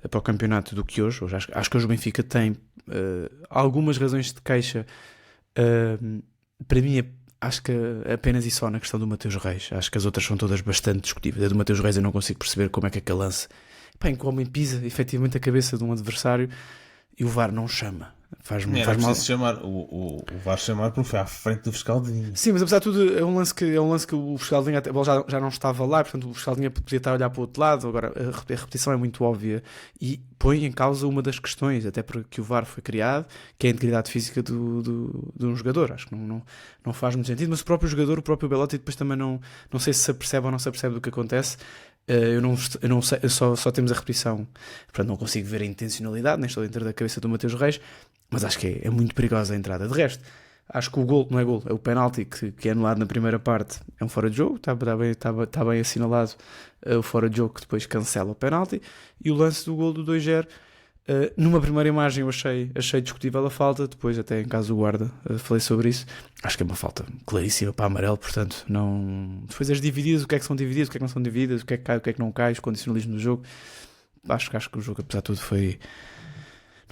para o campeonato do que hoje. Acho que hoje o Benfica tem algumas razões de queixa. Para mim, acho que apenas e só na questão do Mateus Reis. Acho que as outras são todas bastante discutíveis. A do Mateus Reis eu não consigo perceber como é que aquele lance pá, em que o homem pisa efetivamente a cabeça de um adversário e o VAR não chama. Faz Era mal. preciso chamar, o VAR chamar porque foi à frente do fiscal de linha. Sim, mas apesar de tudo é um lance que o fiscal de linha a bola já não estava lá, portanto o fiscal de linha podia estar a olhar para o outro lado. Agora a repetição é muito óbvia e põe em causa uma das questões, até porque o VAR foi criado, que é a integridade física de um jogador. Acho que não faz muito sentido, mas o próprio jogador, o próprio Belotti, depois também não sei se se apercebe ou não se apercebe do que acontece. Eu não sei, só temos a repetição, portanto não consigo ver a intencionalidade, nem estou dentro da cabeça do Mateus Reis, mas acho que é muito perigosa a entrada. De resto, acho que o gol, não é gol, é o penalti que é anulado na primeira parte, é um fora de jogo, está bem assinalado o fora de jogo que depois cancela o penalti, e o lance do gol do 2-0, numa primeira imagem eu achei discutível a falta, depois até em caso do guarda falei sobre isso, acho que é uma falta claríssima para amarelo, portanto não... Depois as divididas, o que é que são divididas, o que é que não são divididas, o que é que cai, o que é que não cai, os condicionalismos do jogo, acho que o jogo apesar de tudo foi...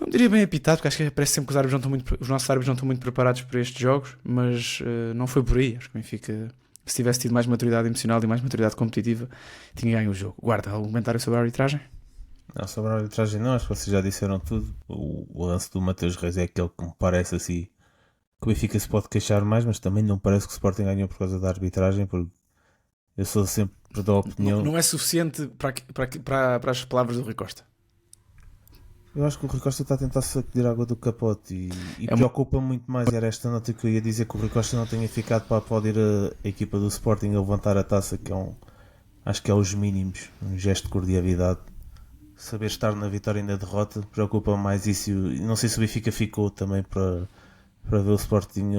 Não diria bem apitado, porque acho que parece sempre que os nossos árbitros não estão muito preparados para estes jogos, mas não foi por aí. Acho que o Benfica, se tivesse tido mais maturidade emocional e mais maturidade competitiva, tinha ganho o jogo. Guarda, algum comentário sobre a arbitragem? Não, sobre a arbitragem não, acho que vocês já disseram tudo. O lance do Mateus Reis é aquele que me parece assim, que o Benfica se pode queixar mais, mas também não parece que o Sporting ganhou por causa da arbitragem, porque eu sou sempre da opinião... Não é suficiente para as palavras do Rui Costa. Eu acho que o Rui Costa está a tentar sacudir a água do capote e preocupa muito mais. Era esta nota que eu ia dizer, que o Rui Costa não tenha ficado para aplaudir a equipa do Sporting a levantar a taça, que é acho que é os mínimos, um gesto de cordialidade. Saber estar na vitória e na derrota preocupa mais isso. E não sei se o Benfica ficou também para ver o Sporting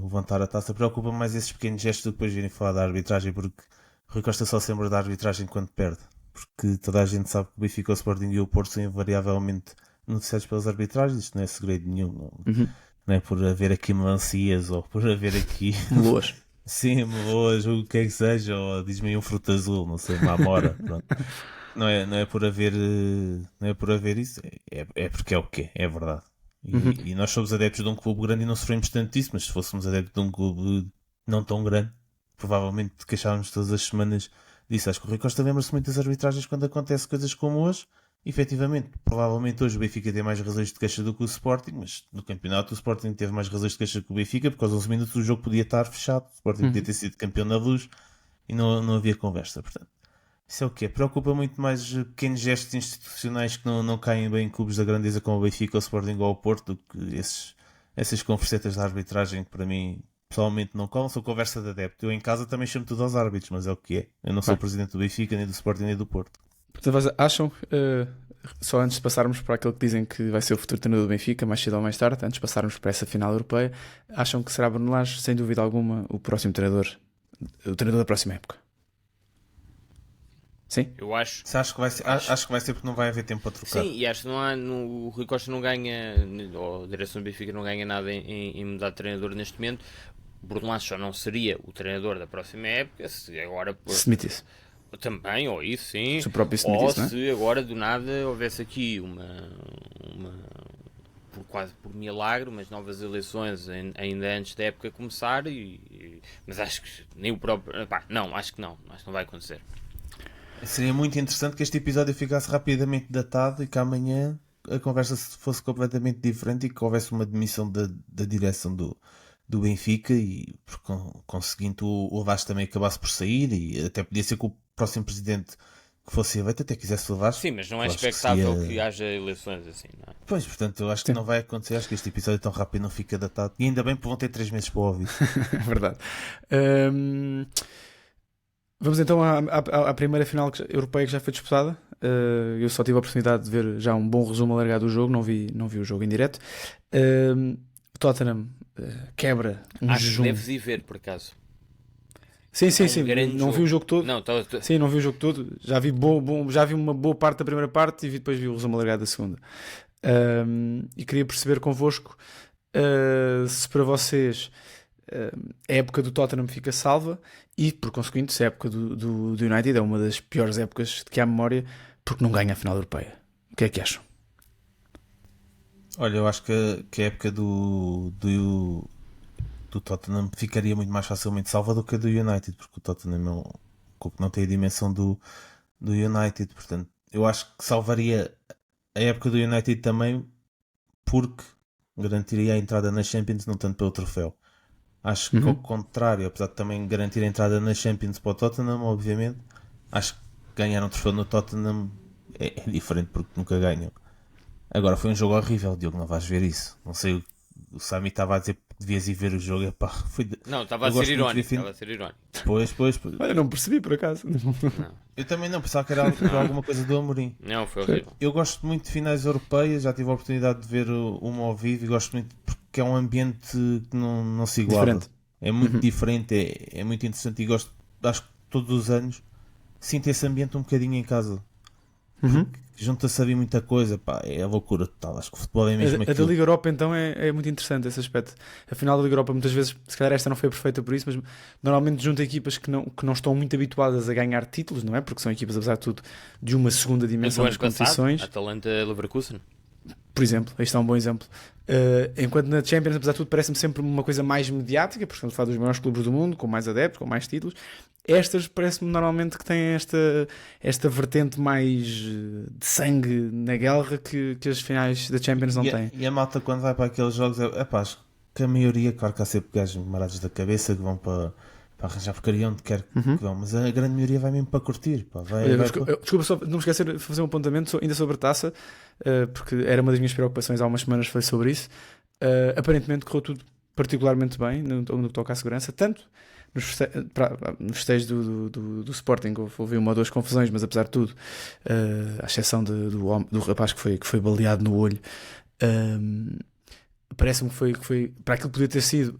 levantar a taça. Preocupa mais esses pequenos gestos do que depois virem falar da arbitragem, porque o Rui Costa só se lembra da arbitragem quando perde. Porque toda a gente sabe que o Benfica, o Sporting e o Porto são invariavelmente noticiados pelas arbitragens. Isto não é segredo nenhum. Não é por haver aqui melancias ou por haver aqui... Meloas. Sim, meloas, o que é que seja. Ou diz-me aí um fruto azul, não sei, uma amora. Pronto. Não é por haver isso. É porque é o que é verdade. E nós somos adeptos de um clube grande e não sofremos tanto disso. Mas se fôssemos adeptos de um clube não tão grande, provavelmente queixávamos todas as semanas disso. Acho que o Rui Costa lembra-se muito das arbitragens quando acontecem coisas como hoje. Efetivamente, provavelmente hoje o Benfica tem mais razões de queixa do que o Sporting, mas no campeonato o Sporting teve mais razões de queixa que o Benfica, porque aos 11 minutos o jogo podia estar fechado, o Sporting podia ter sido campeão na Luz e não havia conversa. Portanto, isso é o que é. Preocupa muito mais pequenos gestos institucionais que não caem bem em clubes da grandeza como o Benfica, o Sporting ou o Porto, do que essas conversetas da arbitragem que para mim pessoalmente não colam. Sou conversa de adepto. Eu em casa também chamo tudo aos árbitros, mas é o que é. Eu não sou presidente do Benfica, nem do Sporting, nem do Porto. Portanto, acham, só antes de passarmos para aquele que dizem que vai ser o futuro treinador do Benfica, mais cedo ou mais tarde, antes de passarmos para essa final europeia, acham que será Bruno Lage, sem dúvida alguma, o treinador da próxima época? Sim? Eu acho. Acho que vai ser porque não vai haver tempo para trocar. Sim, e acho que o Rui Costa não ganha, ou a direção do Benfica não ganha nada em mudar de treinador neste momento. Bruno Lage só não seria o treinador da próxima época se agora... Se demitisse. Também, ou isso, sim. Se o próprio se ou demitisse, se agora do nada houvesse aqui quase por milagre, umas novas eleições ainda antes da época começar, mas acho que nem o próprio... acho que não vai acontecer. Seria muito interessante que este episódio ficasse rapidamente datado e que amanhã a conversa fosse completamente diferente e que houvesse uma demissão da direção do Benfica e por conseguinte o Vasco também acabasse por sair e até podia ser que o próximo presidente que fosse eleito até quisesse o Vasco. Sim, mas não é expectável que haja eleições assim, não é? Pois, portanto, eu acho que não vai acontecer. Acho que este episódio tão rápido não fica datado e ainda bem porque vão ter 3 meses para ouvir. É verdade. Vamos então à primeira final europeia que já foi disputada. Eu só tive a oportunidade de ver já um bom resumo alargado do jogo, não vi o jogo em direto. O Tottenham quebra jejum. Deves ir ver, por acaso. Sim. Não vi o jogo todo. Sim, não vi o jogo todo. Já vi uma boa parte da primeira parte e depois vi o resumo alargado da segunda. E queria perceber convosco se para vocês a época do Tottenham fica salva e, por conseguinte, se a época do United é uma das piores épocas que há memória porque não ganha a final europeia. O que é que acham? Olha, eu acho que a época do Tottenham ficaria muito mais facilmente salva do que a do United, porque o Tottenham não tem a dimensão do United, portanto eu acho que salvaria a época do United também, porque garantiria a entrada na Champions, não tanto pelo troféu. Acho que ao contrário, apesar de também garantir a entrada na Champions para o Tottenham, obviamente, acho que ganhar um troféu no Tottenham é diferente porque nunca ganham. Agora foi um jogo horrível, Diogo, não vais ver isso. Não sei, o Sami estava a dizer que devias ir ver o jogo. Epá, Não, estava a ser irónico. Pois. Olha, não percebi por acaso. Eu também não, pensava que era alguma coisa do Amorim. Não, foi horrível. Eu gosto muito de finais europeias, já tive a oportunidade de ver uma ao vivo e gosto muito porque é um ambiente que não se iguala. Diferente. É muito diferente, é muito interessante e gosto, acho que todos os anos sinto esse ambiente um bocadinho em casa. Junta-se a vir muita coisa, pá, é a loucura total. Acho que o futebol é mesmo A da aquilo. Liga Europa então é muito interessante esse aspecto. A final da Liga Europa muitas vezes, se calhar esta não foi perfeita por isso, mas normalmente junta equipas que não estão muito habituadas a ganhar títulos, não é? Porque são equipas, apesar de tudo, de uma segunda dimensão das competições. Atalanta-Leverkusen. Por exemplo, este é um bom exemplo. Enquanto na Champions, apesar de tudo, parece-me sempre uma coisa mais mediática, porque estamos a falar dos maiores clubes do mundo, com mais adeptos, com mais títulos. Estas parece-me normalmente que têm esta vertente mais de sangue na guerra que as finais da Champions não têm. E a malta quando vai para aqueles jogos pá, acho que a maioria, claro que há sempre gajos marados da cabeça que vão para arranjar porcaria onde quer que vão, mas a grande maioria vai mesmo para curtir. Pá, Desculpa só, não me esquecer de fazer um apontamento ainda sobre a taça, porque era uma das minhas preocupações há umas semanas, foi sobre isso. Aparentemente correu tudo particularmente bem no que toca à segurança, tanto nos festejos do Sporting houve uma ou duas confusões, mas apesar de tudo, à exceção do rapaz que foi baleado no olho, parece-me que foi para aquilo que podia ter sido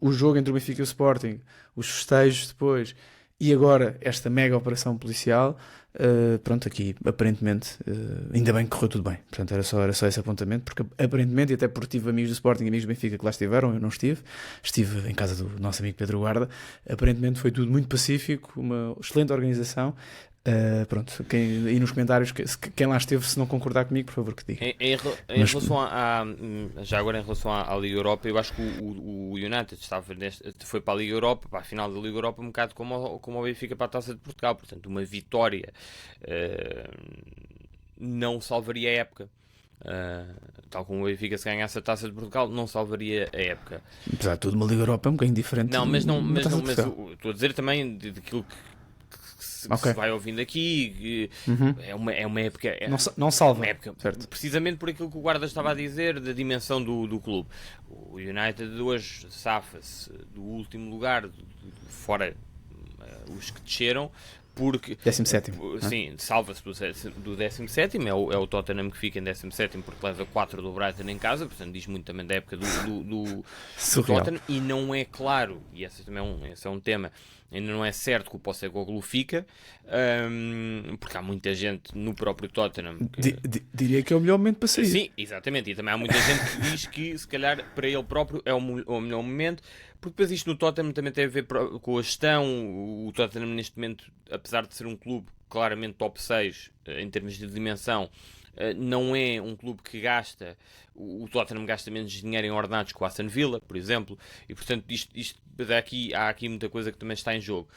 o jogo entre o Benfica e o Sporting, os festejos depois e agora esta mega operação policial. Pronto, aqui aparentemente ainda bem que correu tudo bem. Portanto, era só esse apontamento, porque aparentemente, e até porque tive amigos do Sporting e amigos do Benfica que lá estiveram, eu não estive em casa do nosso amigo Pedro Guarda. Aparentemente foi tudo muito pacífico, uma excelente organização. Pronto, e nos comentários quem lá esteve, se não concordar comigo, por favor que diga. Em relação já agora em relação à Liga Europa, eu acho que o United foi para a Liga Europa, para a final da Liga Europa, um bocado como o Benfica para a Taça de Portugal. Portanto, uma vitória não salvaria a época. Tal como o Benfica, se ganhasse a Taça de Portugal, não salvaria a época. Apesar de tudo, uma Liga Europa é um bocadinho diferente. Mas estou a dizer também daquilo que se vai ouvindo aqui, é uma época. Não salva, uma época, certo. Precisamente por aquilo que o Guarda estava a dizer, da dimensão do clube. O United hoje safa-se do último lugar, fora os que desceram, porque 17º. Sim, salva-se do 17º, é o Tottenham que fica em 17º porque leva 4 do Brighton em casa, portanto diz muito também da época do Tottenham, e não é claro, e esse é um tema, ainda não é certo que o Postecoglou fica, porque há muita gente no próprio Tottenham diria que é o melhor momento para sair. Sim, exatamente, e também há muita gente que diz que se calhar para ele próprio é o melhor momento, porque depois isto no Tottenham também tem a ver com a gestão. O Tottenham neste momento, apesar de ser um clube claramente top 6 em termos de dimensão, não é um clube que gasta. O Tottenham gasta menos dinheiro em ordenados que o Aston Villa, por exemplo, e portanto há aqui muita coisa que também está em jogo.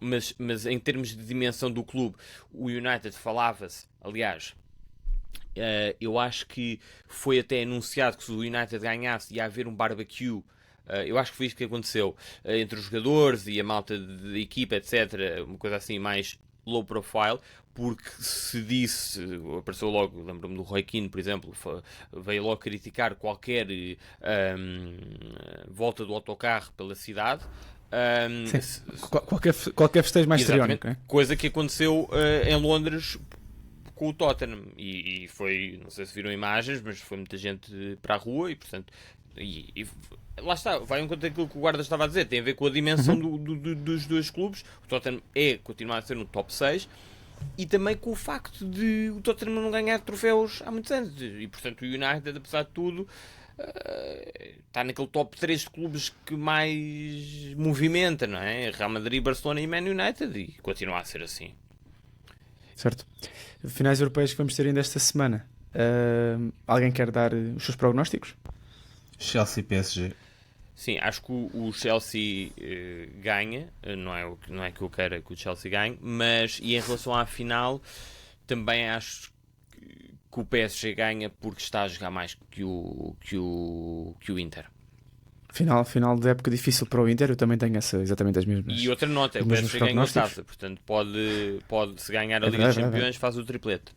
Mas em termos de dimensão do clube, o United falava-se, aliás, eu acho que foi até anunciado que se o United ganhasse ia haver um barbecue. Eu acho que foi isto que aconteceu entre os jogadores e a malta de equipa, etc. Uma coisa assim mais low profile, porque se disse, apareceu logo, lembro-me do Roy Keane, por exemplo, veio logo criticar qualquer volta do autocarro pela cidade. Qualquer festejo mais histriónico, é? Coisa que aconteceu em Londres com o Tottenham, e foi, não sei se viram imagens, mas foi muita gente para a rua e portanto e lá está, vai em conta aquilo que o Guarda estava a dizer, tem a ver com a dimensão dos dois clubes. O Tottenham continua a ser no top 6 e também com o facto de o Tottenham não ganhar troféus há muitos anos, e portanto o United, apesar de tudo, está naquele top 3 de clubes que mais movimenta, não é? Real Madrid, Barcelona e Man United, e continua a ser assim. Certo. Finais europeias que vamos ter ainda esta semana. Alguém quer dar os seus prognósticos? Chelsea e PSG. Sim, acho que o Chelsea ganha, não é que eu queira que o Chelsea ganhe, mas e em relação à final, também acho que o PSG ganha porque está a jogar mais que o Inter. Final de época difícil para o Inter, eu também tenho exatamente as mesmas. E outra nota, o PSG ganha a taça, portanto pode se ganhar a Liga dos Campeões, faz o triplete.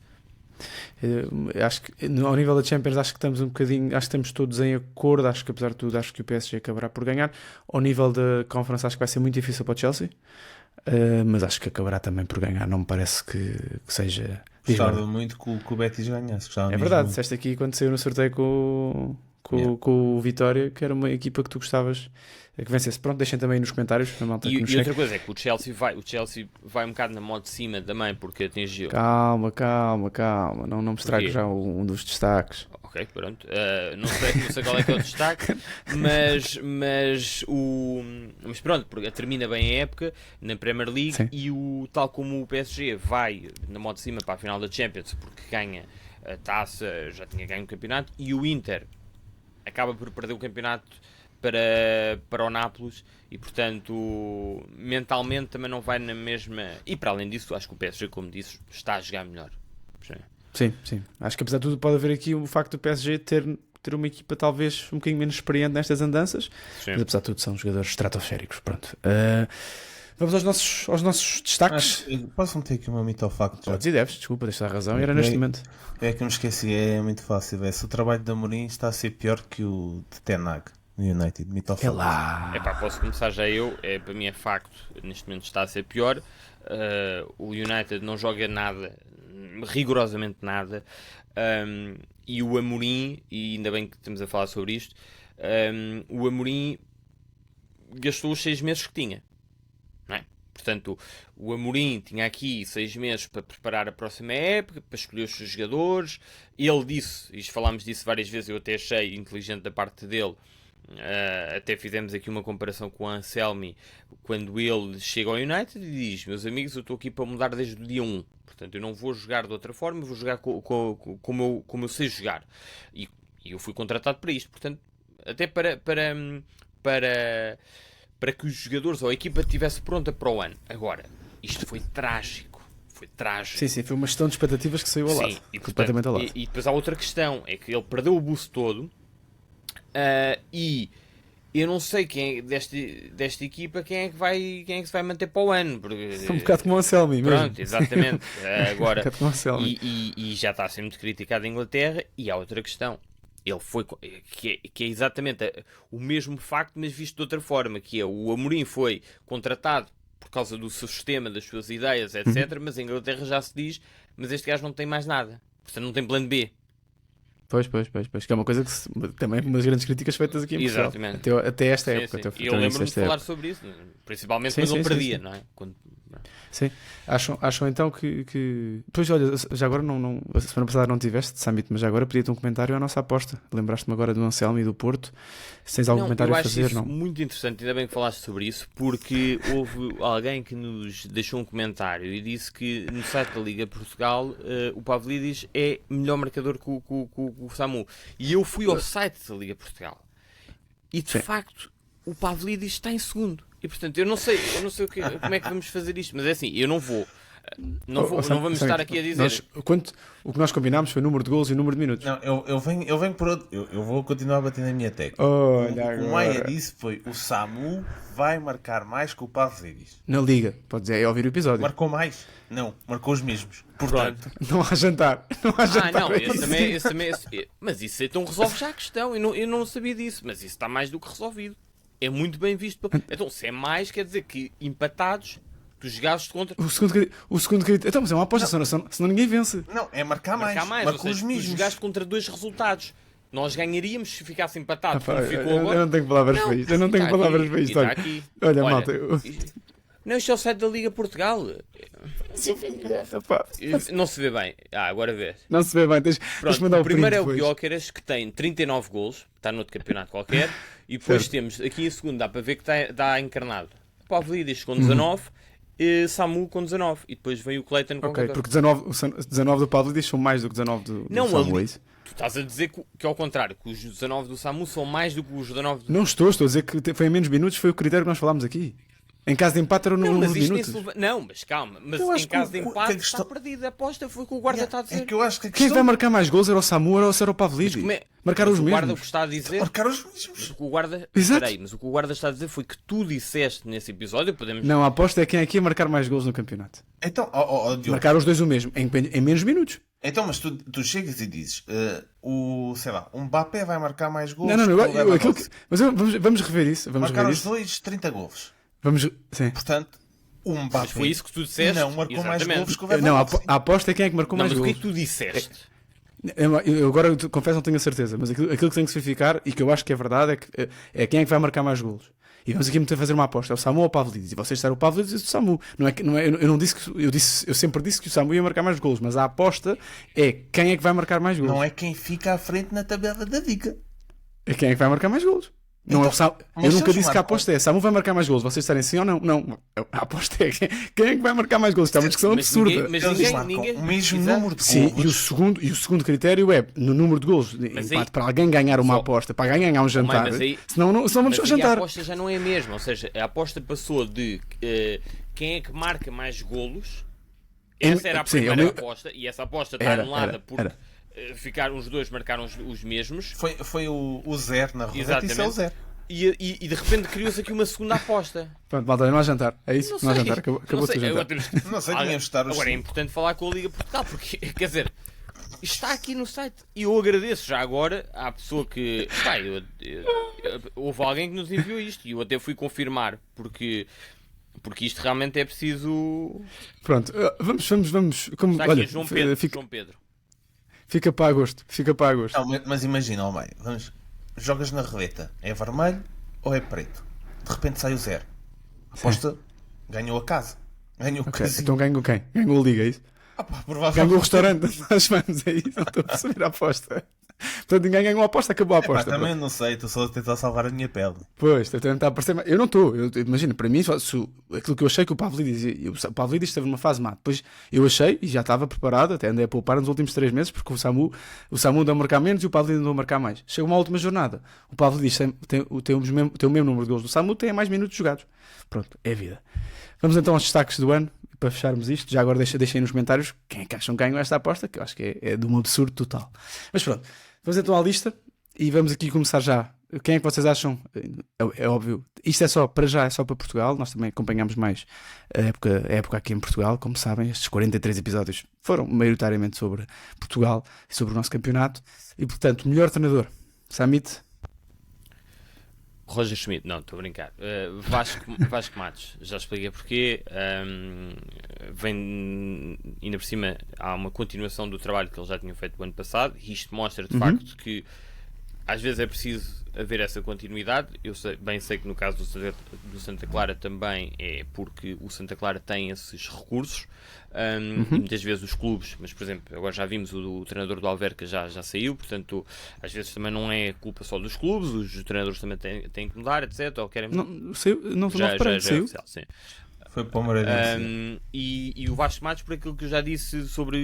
Acho que ao nível da Champions acho que estamos um bocadinho, acho que estamos todos em acordo, acho que apesar de tudo acho que o PSG acabará por ganhar. Ao nível da Conference acho que vai ser muito difícil para o Chelsea, mas acho que acabará também por ganhar, não me parece que seja... Gostava muito que o Betis ganhasse. É verdade, disseste aqui quando saiu no sorteio com o Vitória, que era uma equipa que tu gostavas que vencesse. Pronto, deixem também nos comentários. E outra coisa é que o Chelsea vai um bocado na modo de cima também, porque atingiu. Calma, não me estrague já um dos destaques. Ok, pronto. Não sei qual é que é o destaque, mas pronto, porque termina bem a época na Premier League. Sim. E tal como o PSG vai na modo de cima para a final da Champions, porque ganha a taça, já tinha ganho o campeonato, e o Inter acaba por perder o campeonato para o Nápoles e, portanto, mentalmente também não vai na mesma... E, para além disso, acho que o PSG, como disse, está a jogar melhor. Sim. Acho que, apesar de tudo, pode haver aqui o facto do PSG ter uma equipa talvez um bocadinho menos experiente nestas andanças. Sim. Mas, apesar de tudo, são jogadores estratosféricos. Pronto. Vamos aos nossos destaques. Posso meter aqui uma mitofacto? Podes e deves, desculpa, deixa a razão. Era neste momento. É que me esqueci, é muito fácil. Se o trabalho de Amorim está a ser pior que o de Ten Hag no United, mitofacto. É lá. Posso começar já eu. Para mim é facto, neste momento está a ser pior. O United não joga nada, rigorosamente nada. E o Amorim, e ainda bem que estamos a falar sobre isto, o Amorim gastou os 6 meses que tinha. Não é? Portanto, o Amorim tinha aqui 6 meses para preparar a próxima época, para escolher os seus jogadores. Ele disse, e falámos disso várias vezes, eu até achei inteligente da parte dele, até fizemos aqui uma comparação com o Anselmi, quando ele chega ao United e diz: meus amigos, eu estou aqui para mudar desde o dia 1. Portanto, eu não vou jogar de outra forma, vou jogar como eu sei jogar. E eu fui contratado para isto. Portanto, até para que os jogadores ou a equipa estivesse pronta para o ano. Agora, isto foi trágico. Sim, foi uma gestão de expectativas que saiu ao lado. E, completamente ao lado. E depois há outra questão, é que ele perdeu o boost todo, e eu não sei quem desta equipa quem é que se vai manter para o ano. Porque, um bocado como o Anselmi mesmo. Pronto, exatamente. Agora, um como o Anselmi. E já está a ser muito criticado em Inglaterra. E há outra questão. Ele foi, que é exatamente o mesmo facto, mas visto de outra forma, que é o Amorim foi contratado por causa do seu sistema, das suas ideias, etc. Mas em Inglaterra já se diz, mas este gajo não tem mais nada. Portanto, não tem plano B. Pois, que é uma coisa que também umas grandes críticas feitas aqui em Portugal. Exatamente. Até esta época. Sim. Eu lembro-me de falar sobre isso, principalmente quando ele perdia, não é? Sim. Acham então que... Pois, olha, já agora a semana passada não tiveste Summit, mas já agora pedia-te um comentário à nossa aposta. Lembraste-me agora do Anselmo e do Porto. Se tens algum comentário a fazer, não? Muito interessante, ainda bem que falaste sobre isso, porque houve alguém que nos deixou um comentário e disse que no site da Liga Portugal o Pavlidis é melhor marcador que o Samu. E eu fui ao site da Liga Portugal e de facto o Pavlidis está em segundo. E portanto, eu não sei como é que vamos fazer isto, mas é assim, eu não vamos estar aqui a dizer. O que nós combinámos foi o número de golos e o número de minutos. Não, eu venho por outro. Eu vou continuar a bater na minha tecla. O Maia disse foi: o Samu vai marcar mais que o Pavlidis. Na Liga, pode dizer, é ouvir o episódio. Marcou mais? Não, marcou os mesmos. Portanto, não há jantar. Esse também. Mas isso então resolve já a questão. Eu não sabia disso, mas isso está mais do que resolvido. É muito bem visto. Então, se é mais, quer dizer que empatados, tu jogasses contra... O segundo critério... Então, mas é uma aposta, senão ninguém vence. Não, é marcar mais. Marcou os mesmos. Tu jogaste contra 2 resultados. Nós ganharíamos se ficasse empatado. Eu não tenho palavras para isto. Olha, malta... Não, isto é o site da Liga Portugal. Não se vê bem. Agora vês. Não se vê bem. Tens mandar o primeiro é o Gyökeres, que tem 39 golos. Está noutro campeonato qualquer. E depois temos, aqui em segundo, dá para ver que está encarnado. Pavlidis com 19, Samu com 19. E depois vem o Clayton com 14. Porque 19 do Pavlidis são mais do que 19 do Samu, é isso? Tu estás a dizer que é ao contrário, que os 19 do Samu são mais do que os 19 do... Não estou a dizer que foi em menos minutos, foi o critério que nós falámos aqui. Em caso de empate era no Não, número mas de isto nem minutos. Não, mas calma. Mas Eu acho em que caso de que a empate questão- está perdida. A aposta foi o que o guarda está a dizer. É que eu acho que a Quem é que vai questão marcar mais gols? Era o Samu ou era o Pavlidis? Marcaram os o guarda o mesmos. que está a dizer... marcar os mesmos. Mas o que o guarda... Exato. Peraí, mas o que o guarda está a dizer foi que tu disseste nesse episódio, podemos... Não, a aposta é quem é que ia marcar mais gols no campeonato. Então, Diogo, Marcar os dois o mesmo, em menos minutos. então, mas tu chegas e dizes, sei lá, o Mbappé vai marcar mais gols. Não, que o Lewandowski. mas vamos rever isso. Vamos Marcaram rever os isso. dois 30 gols. Sim. Portanto, o Mbappé Mas foi isso que tu disseste. não marcou mais Exatamente. gols que o Não, Lewandowski. a aposta é quem é que marcou Não, mais mas o que é gols. que tu disseste? Eu agora confesso, não tenho a certeza, mas aquilo que tem que se verificar e que eu acho que é verdade é quem é que vai marcar mais golos. E vamos aqui fazer uma aposta: é o Samu ou o Pavlidis? E vocês disseram o Pavlidis e o Samu. Eu não disse que eu sempre disse que o Samu ia marcar mais golos, mas a aposta é quem é que vai marcar mais golos. Não é quem fica à frente na tabela da Liga. É quem é que vai marcar mais golos. Não é o Samu. mas Eu se nunca eles disse que a marcam- aposta é Samu vai marcar mais golos. Vocês disserem sim ou não? Não. A aposta é quem é que vai marcar mais golos. Isto é uma discussão Mas absurda. ninguém- mas Eles ninguém- marcam ninguém- o mesmo Exato. número de Sim, gols. e o segundo critério é no número de golos. Mas Empate, aí- para alguém ganhar uma Só- aposta, para alguém ganhar um jantar. mas aí- Senão vamos Mas ao aí a jantar. aposta já não é a mesma. Ou seja, a aposta passou de quem é que marca mais golos. Essa era a Sim, primeira meu- aposta. E essa aposta está Era, anulada era, porque era. ficaram os dois, marcaram os mesmos. Foi o zero na roleta e isso é o zero. E de repente criou-se aqui uma segunda aposta. Pronto, malta, não há jantar. É isso? Não há jantar. Não Acabou-se o sei, jantar. agora temos- Não sei, Olha, tínhamos de estar os agora é cinco. importante falar com a Liga Portugal, porque, quer dizer, isto está aqui no site. E eu agradeço já agora à pessoa que. Pá, houve alguém que nos enviou isto e eu até fui confirmar, porque isto realmente é preciso. Pronto, vamos. Como, Está aqui olha, João Pedro. fica, João Pedro. fica para agosto. Fica para agosto. Não, mas imagina, ó mãe, jogas na roleta, é vermelho ou é preto? De repente sai o zero. A aposta ganhou a casa. Ganhou o Ok, casino. então ganhou quem? Ganhou a Liga, é isso? Ah, pá, provavelmente. Ganhou o restaurante. Nós vamos, é isso? Não estou a perceber a aposta. Portanto, ninguém ganhou a aposta, acabou a Pá, aposta. também não sei, estou só a tentar salvar a minha pele. Pois, estou a tentar aparecer. Eu não estou. Imagina, para mim, aquilo que eu achei que o Pavlidis. O Pavlidis esteve numa fase má. Depois eu achei, e já estava preparado, até andei a poupar nos últimos 3 meses, porque o Samu andou a marcar menos e o Pavlidis andou a marcar mais. Chegou uma última jornada. O Pavlidis tem o mesmo número de gols do Samu, tem mais minutos jogados. Pronto, é a vida. Vamos então aos destaques do ano, para fecharmos isto. Já agora deixem nos comentários quem é que acham que ganhou esta aposta, que eu acho que é de um absurdo total. Mas pronto, vamos então à lista e vamos aqui começar já. Quem é que vocês acham? É óbvio, isto é só, para já, é só para Portugal. Nós também acompanhamos mais a época aqui em Portugal. Como sabem, estes 43 episódios foram maioritariamente sobre Portugal e sobre o nosso campeonato. E portanto, melhor treinador, Samit. Roger Schmidt, não, estou a brincar. Vasco Matos, já expliquei porquê. Vem, ainda por cima, há uma continuação do trabalho que ele já tinha feito o ano passado. E isto mostra, de facto, que às vezes é preciso haver essa continuidade. Eu bem sei que no caso do Santa Clara também é porque o Santa Clara tem esses recursos. E muitas vezes os clubes, mas por exemplo, agora já vimos o treinador do Alverca já saiu, portanto, às vezes também não é culpa só dos clubes, os treinadores também têm que mudar, etc. Ou querem... Não já é saiu. oficial, sim. Foi para o Moreira. E o Vasco Matos, por aquilo que eu já disse sobre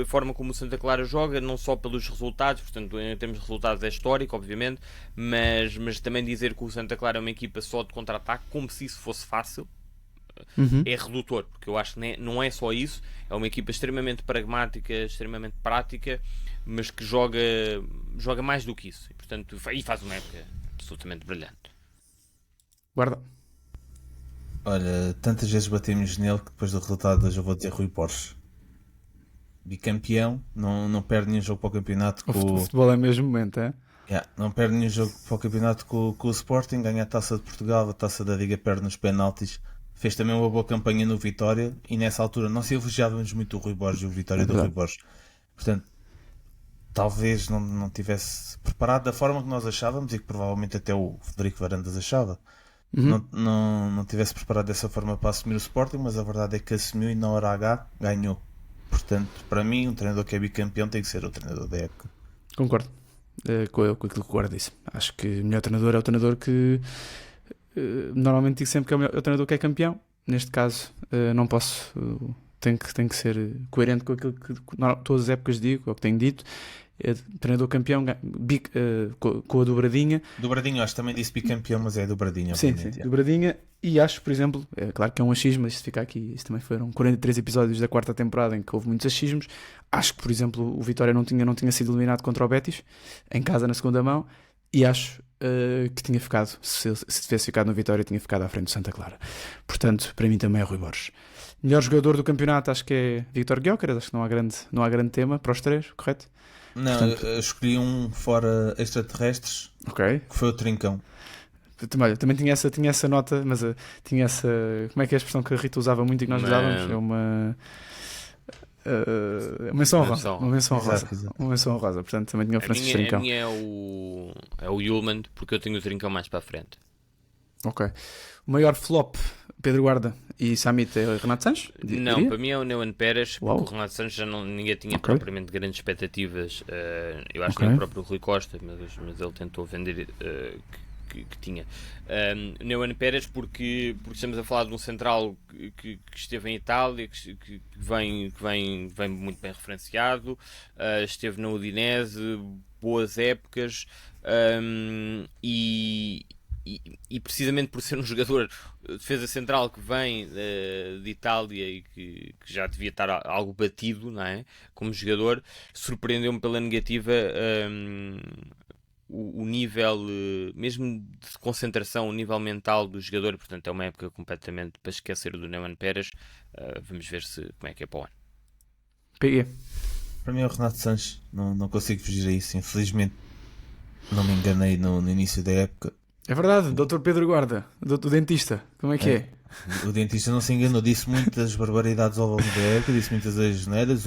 a forma como o Santa Clara joga, não só pelos resultados, portanto, em termos de resultados é histórico, obviamente, mas também dizer que o Santa Clara é uma equipa só de contra-ataque, como se isso fosse fácil, é redutor, porque eu acho que não é só isso, é uma equipa extremamente pragmática, extremamente prática, mas que joga mais do que isso, e portanto, faz uma época absolutamente brilhante. Guarda. Olha, tantas vezes batemos nele que depois do resultado hoje eu vou dizer Rui Porches. Bicampeão, não perde nenhum jogo para o campeonato O com futebol é mesmo momento, é? não perde nenhum jogo para o campeonato com o Sporting, ganha a Taça de Portugal, a Taça da Liga, perde nos penaltis. Fez também uma boa campanha no Vitória e nessa altura não se elogiávamos muito o Rui Borges e o Vitória do Rui Borges. Portanto, talvez não tivesse preparado da forma que nós achávamos e que provavelmente até o Frederico Varandas achava. Não tivesse preparado dessa forma para assumir o Sporting, mas a verdade é que assumiu e na hora H ganhou. Portanto, para mim, um treinador que é bicampeão tem que ser o treinador da época. Concordo com aquilo que o Guarda disse. Acho que o melhor treinador é o treinador que normalmente digo sempre que é o treinador que é campeão. Neste caso, não posso. Tem que ser coerente com aquilo que todas as épocas digo, ou que tenho dito. treinador campeão com a dobradinha. Dobradinho, acho que também disse bicampeão, mas é dobradinho. Sim, obviamente, é. dobradinha. E acho, por exemplo, é claro que é um achismo, mas isto fica aqui, isto também foram 43 episódios da 4ª temporada em que houve muitos achismos. Acho que, por exemplo, o Vitória não tinha sido eliminado contra o Betis, em casa na segunda mão, e acho que tinha ficado, se tivesse ficado no Vitória, tinha ficado à frente do Santa Clara. Portanto, para mim também é Rui Borges. Melhor jogador do campeonato acho que é Víctor Gyökeres, acho que não há grande tema para os três, correto? Não, Portanto, eu escolhi um fora extraterrestres, ok. que foi o Trincão. Olha, também tinha essa nota, mas tinha essa. Como é que é a expressão que a Rita usava muito e que nós usávamos? É uma. Uma menção honrosa. Uma menção honrosa. Exato. Uma menção honrosa. Portanto, também tinha o Francisco Trincão. A minha é o Yulman, porque eu tenho o Trincão mais para a frente. Ok. O maior flop, Pedro Guarda e Samit, é o Renato Sanches? Não, diria? para mim é o Neuan Pérez, porque Uau. o Renato Sanches já ninguém tinha Ok. propriamente grandes expectativas. Eu acho que Ok. nem o próprio Rui Costa, mas ele tentou vender que tinha. Neuan Pérez, porque estamos a falar de um central que esteve em Itália, que vem muito bem referenciado, esteve na Udinese, boas épocas, e precisamente por ser um jogador defesa central que vem de Itália e que já devia estar algo batido, não é? Como jogador, surpreendeu-me pela negativa o nível, mesmo de concentração, o nível mental do jogador. Portanto, é uma época completamente para esquecer do Neuan Pérez. Vamos ver como é que é para o ano. PE. Para mim é o Renato Sanches, não consigo fugir a isso. Infelizmente não me enganei no início da época. É verdade, Dr. Pedro Guarda, o dentista, como é que é? O dentista não se enganou, disse muitas barbaridades ao longo da época, disse muitas asneiras,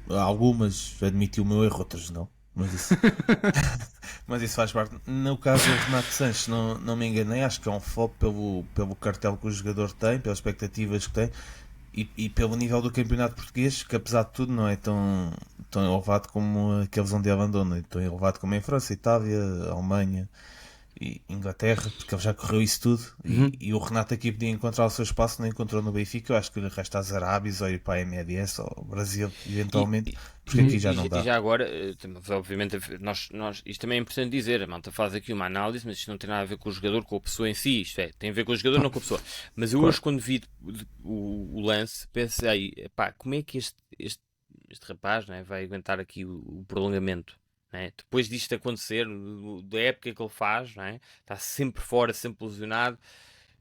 algumas admitiu o meu erro, outras não. Mas isso faz parte. No caso do Renato Sanches, não me enganei, acho que é um flop pelo cartel que o jogador tem, pelas expectativas que tem e pelo nível do campeonato português, que apesar de tudo não é tão elevado como aqueles onde ele andou, não é tão elevado como em França, Itália, Alemanha e Inglaterra, porque ele já correu isso tudo. E o Renato aqui podia encontrar o seu espaço, não encontrou no Benfica. Eu acho que lhe resta às Arábias ou ir para a MLS ou Brasil eventualmente, porque aqui já não dá. E já agora, obviamente, isto também é importante dizer, a malta faz aqui uma análise, mas isto não tem nada a ver com o jogador, com a pessoa em si, isto é, tem a ver com o jogador, não com a pessoa. Mas eu hoje, quando vi o lance, pensei, pá, como é que este rapaz, não é, vai aguentar aqui o prolongamento? É? Depois disto acontecer, da época que ele faz, não é? Está sempre fora, sempre lesionado.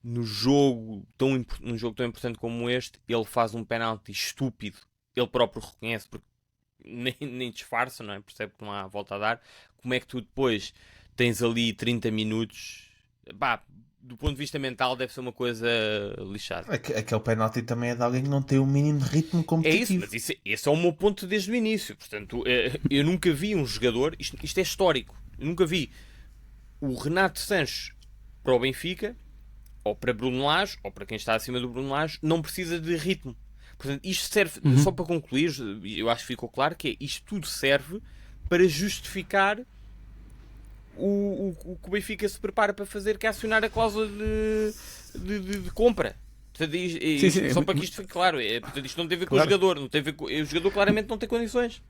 Num jogo tão importante como este, ele faz um penalti estúpido. Ele próprio reconhece, porque nem disfarça, não é? Percebe que não há volta a dar. Como é que tu depois tens ali 30 minutos? Pá, do ponto de vista mental deve ser uma coisa lixada. Aquele penalti também é de alguém que não tem o mínimo de ritmo competitivo. É isso, mas esse é o meu ponto desde o início. Portanto, eu nunca vi um jogador, isto é histórico, eu nunca vi o Renato Sanches para o Benfica, ou para Bruno Lage, ou para quem está acima do Bruno Lage, não precisa de ritmo. Portanto, isto serve, só para concluir, eu acho que ficou claro que isto tudo serve para justificar o que o Benfica se prepara para fazer, que é acionar a cláusula de compra. Portanto, Sim. só para que isto fique claro. Portanto, isto não tem a ver com o jogador. Não tem a ver com, o jogador claramente não tem condições.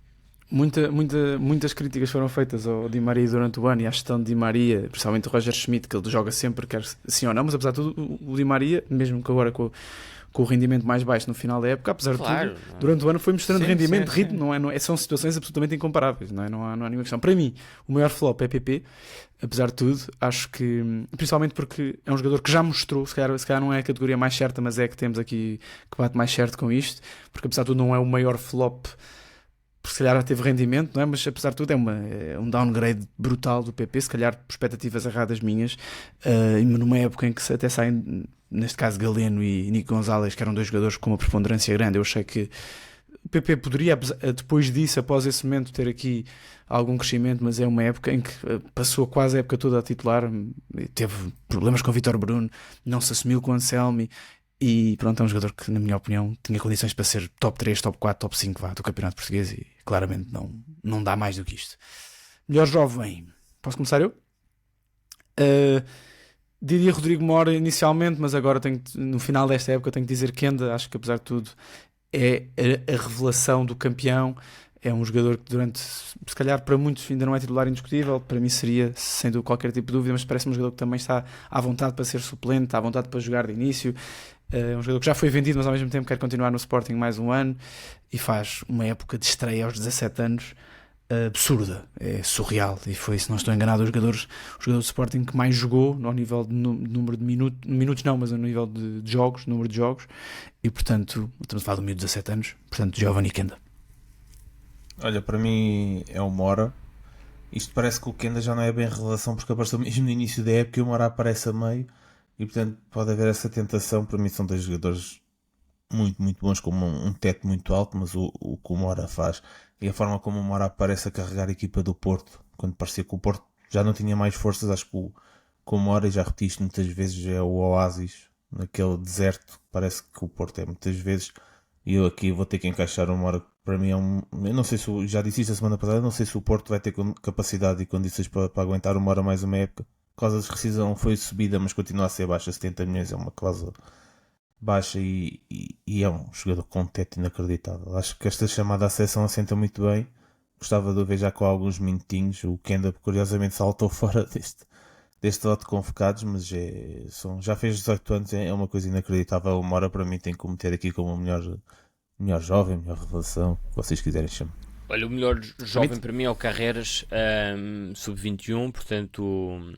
Muitas críticas foram feitas ao Di Maria durante o ano e à gestão de Di Maria, principalmente o Roger Schmidt, que ele joga sempre, quer sim ou não, mas apesar de tudo, o Di Maria, mesmo que agora com o rendimento mais baixo no final da época, apesar de tudo, durante o ano foi mostrando rendimento, ritmo, não é, são situações absolutamente incomparáveis, não há nenhuma questão. Para mim, o maior flop é PP, apesar de tudo, acho que, principalmente porque é um jogador que já mostrou, se calhar não é a categoria mais certa, mas é que temos aqui que bate mais certo com isto, porque apesar de tudo não é o maior flop, porque se calhar já teve rendimento, não é? Mas apesar de tudo é um downgrade brutal do PP, se calhar por expectativas erradas minhas, numa época em que até saem, neste caso Galeno e Nico Gonzalez, que eram dois jogadores com uma preponderância grande. Eu achei que o PP poderia, depois disso, após esse momento, ter aqui algum crescimento, mas é uma época em que passou quase a época toda a titular, teve problemas com o Vítor Bruno, não se assumiu com o Anselmi. E pronto, é um jogador que, na minha opinião, tinha condições para ser top 3, top 4, top 5 do Campeonato Português e claramente não dá mais do que isto. Melhor jovem, posso começar eu? Diria Rodrigo Mora inicialmente, mas agora no final desta época tenho que dizer que Kenda, acho que apesar de tudo é a revelação do campeão, É um jogador que durante, se calhar para muitos ainda não é titular indiscutível, para mim seria, sem qualquer tipo de dúvida, mas parece-me um jogador que também está à vontade para ser suplente, à vontade para jogar de início. É um jogador que já foi vendido, mas ao mesmo tempo quer continuar no Sporting mais um ano e faz uma época de estreia aos 17 anos absurda, é surreal, e foi, se não estou enganado, o jogador do Sporting que mais jogou ao nível de número de minutos não, mas no nível de jogos, número de jogos, e portanto estamos a falar de um miúdo de 17 anos, portanto Giovanni Kenda. Olha, para mim é o Mora. Isto parece que o Kenda já não é bem revelação, porque apareceu mesmo no início da época e o Mora aparece a meio, e portanto pode haver essa tentação. Para mim são dois jogadores muito, muito bons, com um teto muito alto, mas o que o Mora faz e a forma como o Mora aparece a carregar a equipa do Porto, quando parecia que o Porto já não tinha mais forças, acho que o Mora, e já repeti isto muitas vezes, é o oásis naquele deserto. Parece que o Porto é muitas vezes, e eu aqui vou ter que encaixar o Mora. Para mim é eu não sei se já disse isto a semana passada, não sei se o Porto vai ter capacidade e condições para aguentar o Mora mais uma época. A cláusula de rescisão foi subida, mas continua a ser baixa. 70 milhões é uma cláusula baixa, e é um jogador com um teto inacreditável. Acho que esta chamada à seleção assenta muito bem. Gostava de o ver já com alguns minutinhos. O Kenda curiosamente saltou fora deste lote de convocados, mas já fez 18 anos, é uma coisa inacreditável. O Mora para mim tem que meter aqui como o melhor jovem, melhor revelação, o que vocês quiserem chamar. Olha, o melhor jovem para mim é o Carreras, sub-21, portanto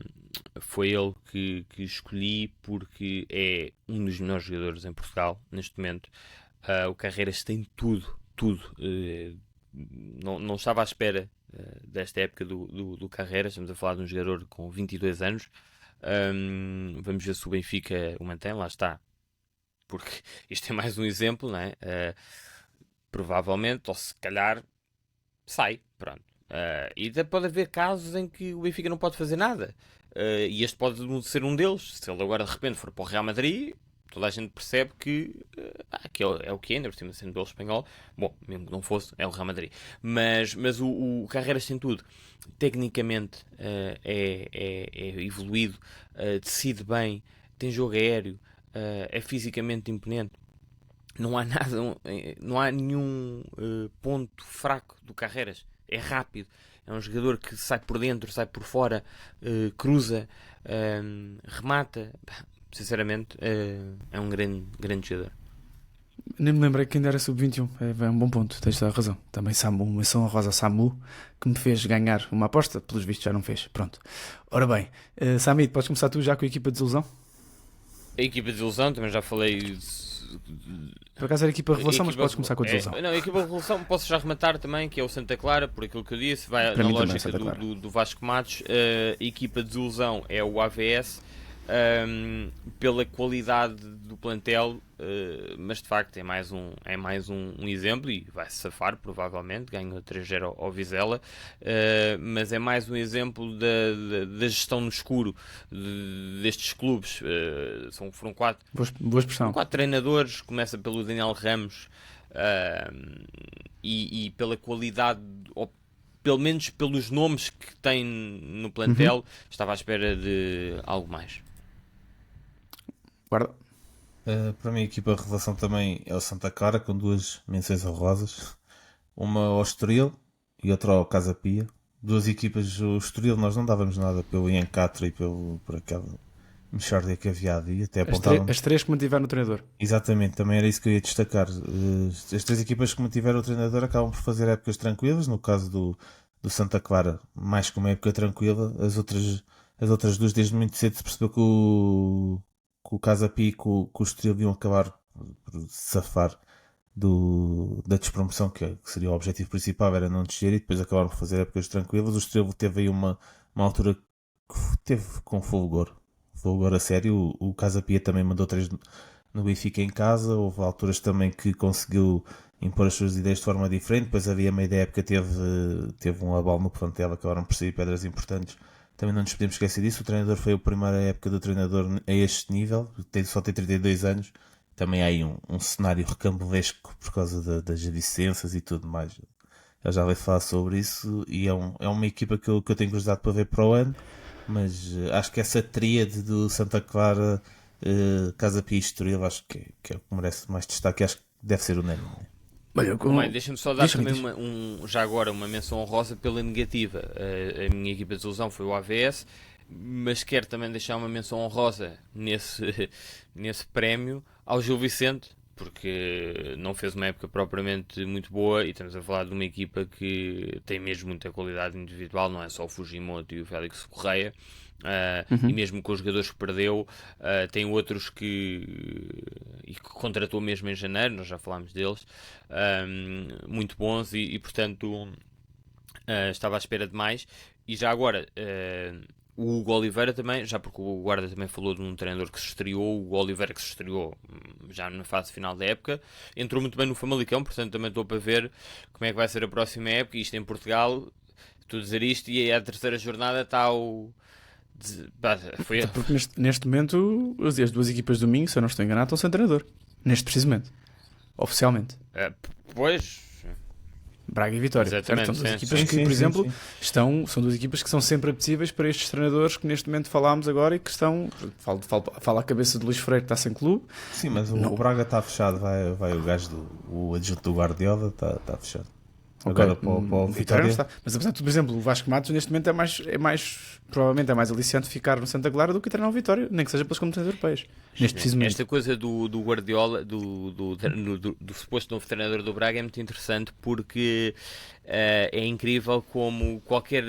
foi ele que escolhi porque é um dos melhores jogadores em Portugal neste momento. O Carreras tem tudo. Não estava à espera desta época do Carreras. Estamos a falar de um jogador com 22 anos. Vamos ver se o Benfica o mantém, lá está. Porque isto é mais um exemplo, não é? Provavelmente, ou se calhar, sai, pronto. E pode haver casos em que o Benfica não pode fazer nada. E este pode ser um deles. Se ele agora de repente for para o Real Madrid, toda a gente percebe que é o que é, ainda por cima sendo pelo espanhol. Bom, mesmo que não fosse, é o Real Madrid. Mas o Carreras tem tudo. Tecnicamente é evoluído, decide bem, tem jogo aéreo, é fisicamente imponente. Não há nada, não há nenhum ponto fraco do Carreras. É rápido, é um jogador que sai por dentro, sai por fora, cruza, remata. Sinceramente, é um grande jogador. Nem me lembrei que ainda era sub-21. É um bom ponto, tens toda a razão. Também Samu, uma menção honrosa a Samu, que me fez ganhar uma aposta, pelos vistos já não fez. Pronto. Ora bem, Samit, podes começar tu já com a equipa de desilusão? A equipa de desilusão, também já falei. Por acaso era a equipa de revelação, mas podes começar com a desilusão. Não, a equipa de revelação posso já rematar também, que é o Santa Clara, por aquilo que eu disse, vai na lógica do Vasco Matos. A equipa de desilusão é o AVS, pela qualidade do plantel, mas de facto é mais um exemplo, e vai-se safar provavelmente, ganhou 3-0 ao Vizela, mas é mais um exemplo da gestão no escuro destes clubes. Foram quatro treinadores, começa pelo Daniel Ramos, e pela qualidade, ou pelo menos pelos nomes que tem no plantel, estava à espera de algo mais. Guarda. Para mim a equipa de revelação também é o Santa Clara, com duas menções honrosas, uma ao Estoril e outra ao Casa Pia. Duas equipas. O Estoril nós não dávamos nada pelo Ian Catra e por aquela mexórdia que havia ali, até as três que mantiveram o treinador. Exatamente, também era isso que eu ia destacar. As três equipas que mantiveram o treinador acabam por fazer épocas tranquilas. No caso do Santa Clara, mais que uma época tranquila. As outras duas, desde muito cedo se percebeu que o Casa Pia e que o Estoril iam acabar por safar da despromoção, que seria o objetivo principal, era não descer, e depois acabaram por fazer épocas tranquilas. O Estoril teve aí uma altura que teve com fulgor a sério. O Casa Pia também mandou 3 no Benfica em casa. Houve alturas também que conseguiu impor as suas ideias de forma diferente. Depois havia meio da época, teve um abalo no plantel, acabaram por sair pedras importantes. Também não nos podemos esquecer disso. O treinador foi a primeira época do treinador a este nível, só tem 32 anos. Também há aí um cenário recambulesco por causa das licenças e tudo mais. Eu já vou falar sobre isso, e é uma equipa que eu tenho curiosidade para ver para o ano, mas acho que essa tríade do Santa Clara, Casa Pia e Estoril, acho que é o que merece mais destaque. Acho que deve ser unânime. Olha, Mãe, deixa-me só dar Diz-me, também diz. já agora uma menção honrosa pela negativa. A minha equipa de desilusão foi o AVS, mas quero também deixar uma menção honrosa nesse prémio ao Gil Vicente, porque não fez uma época propriamente muito boa e estamos a falar de uma equipa que tem mesmo muita qualidade individual, não é só o Fujimoto e o Félix Correia. E mesmo com os jogadores que perdeu, tem outros e que contratou mesmo em janeiro, nós já falámos deles, muito bons e portanto estava à espera de mais. E já agora o Hugo Oliveira também, já porque o Guarda também falou de um treinador que se estreou, o Hugo Oliveira que se estreou já na fase final da época, entrou muito bem no Famalicão, portanto também estou para ver como é que vai ser a próxima época. Isto em Portugal, estou a dizer isto e a terceira jornada está foi... Porque neste momento as duas equipas do Minho, se eu não estou enganado, estão sem treinador. Neste precisamente. Oficialmente. Pois... Braga e Vitória. Exatamente, São duas sim, equipas sim, que, sim, por sim, exemplo, sim. são duas equipas que são sempre apetecíveis para estes treinadores que neste momento falámos agora e que estão... Fala a cabeça de Luís Freire, que está sem clube. Sim, mas o Braga está fechado. Vai o gajo o adjunto do Guardiola está fechado. Okay. Agora para o Vitória não está. Mas apesar de tudo, por exemplo, o Vasco Matos neste momento provavelmente é mais aliciante ficar no Santa Clara do que treinar o Vitória, nem que seja pelas competições europeias. Neste preciso momento. Esta coisa do Guardiola, do suposto novo treinador do Braga, é muito interessante porque é incrível como qualquer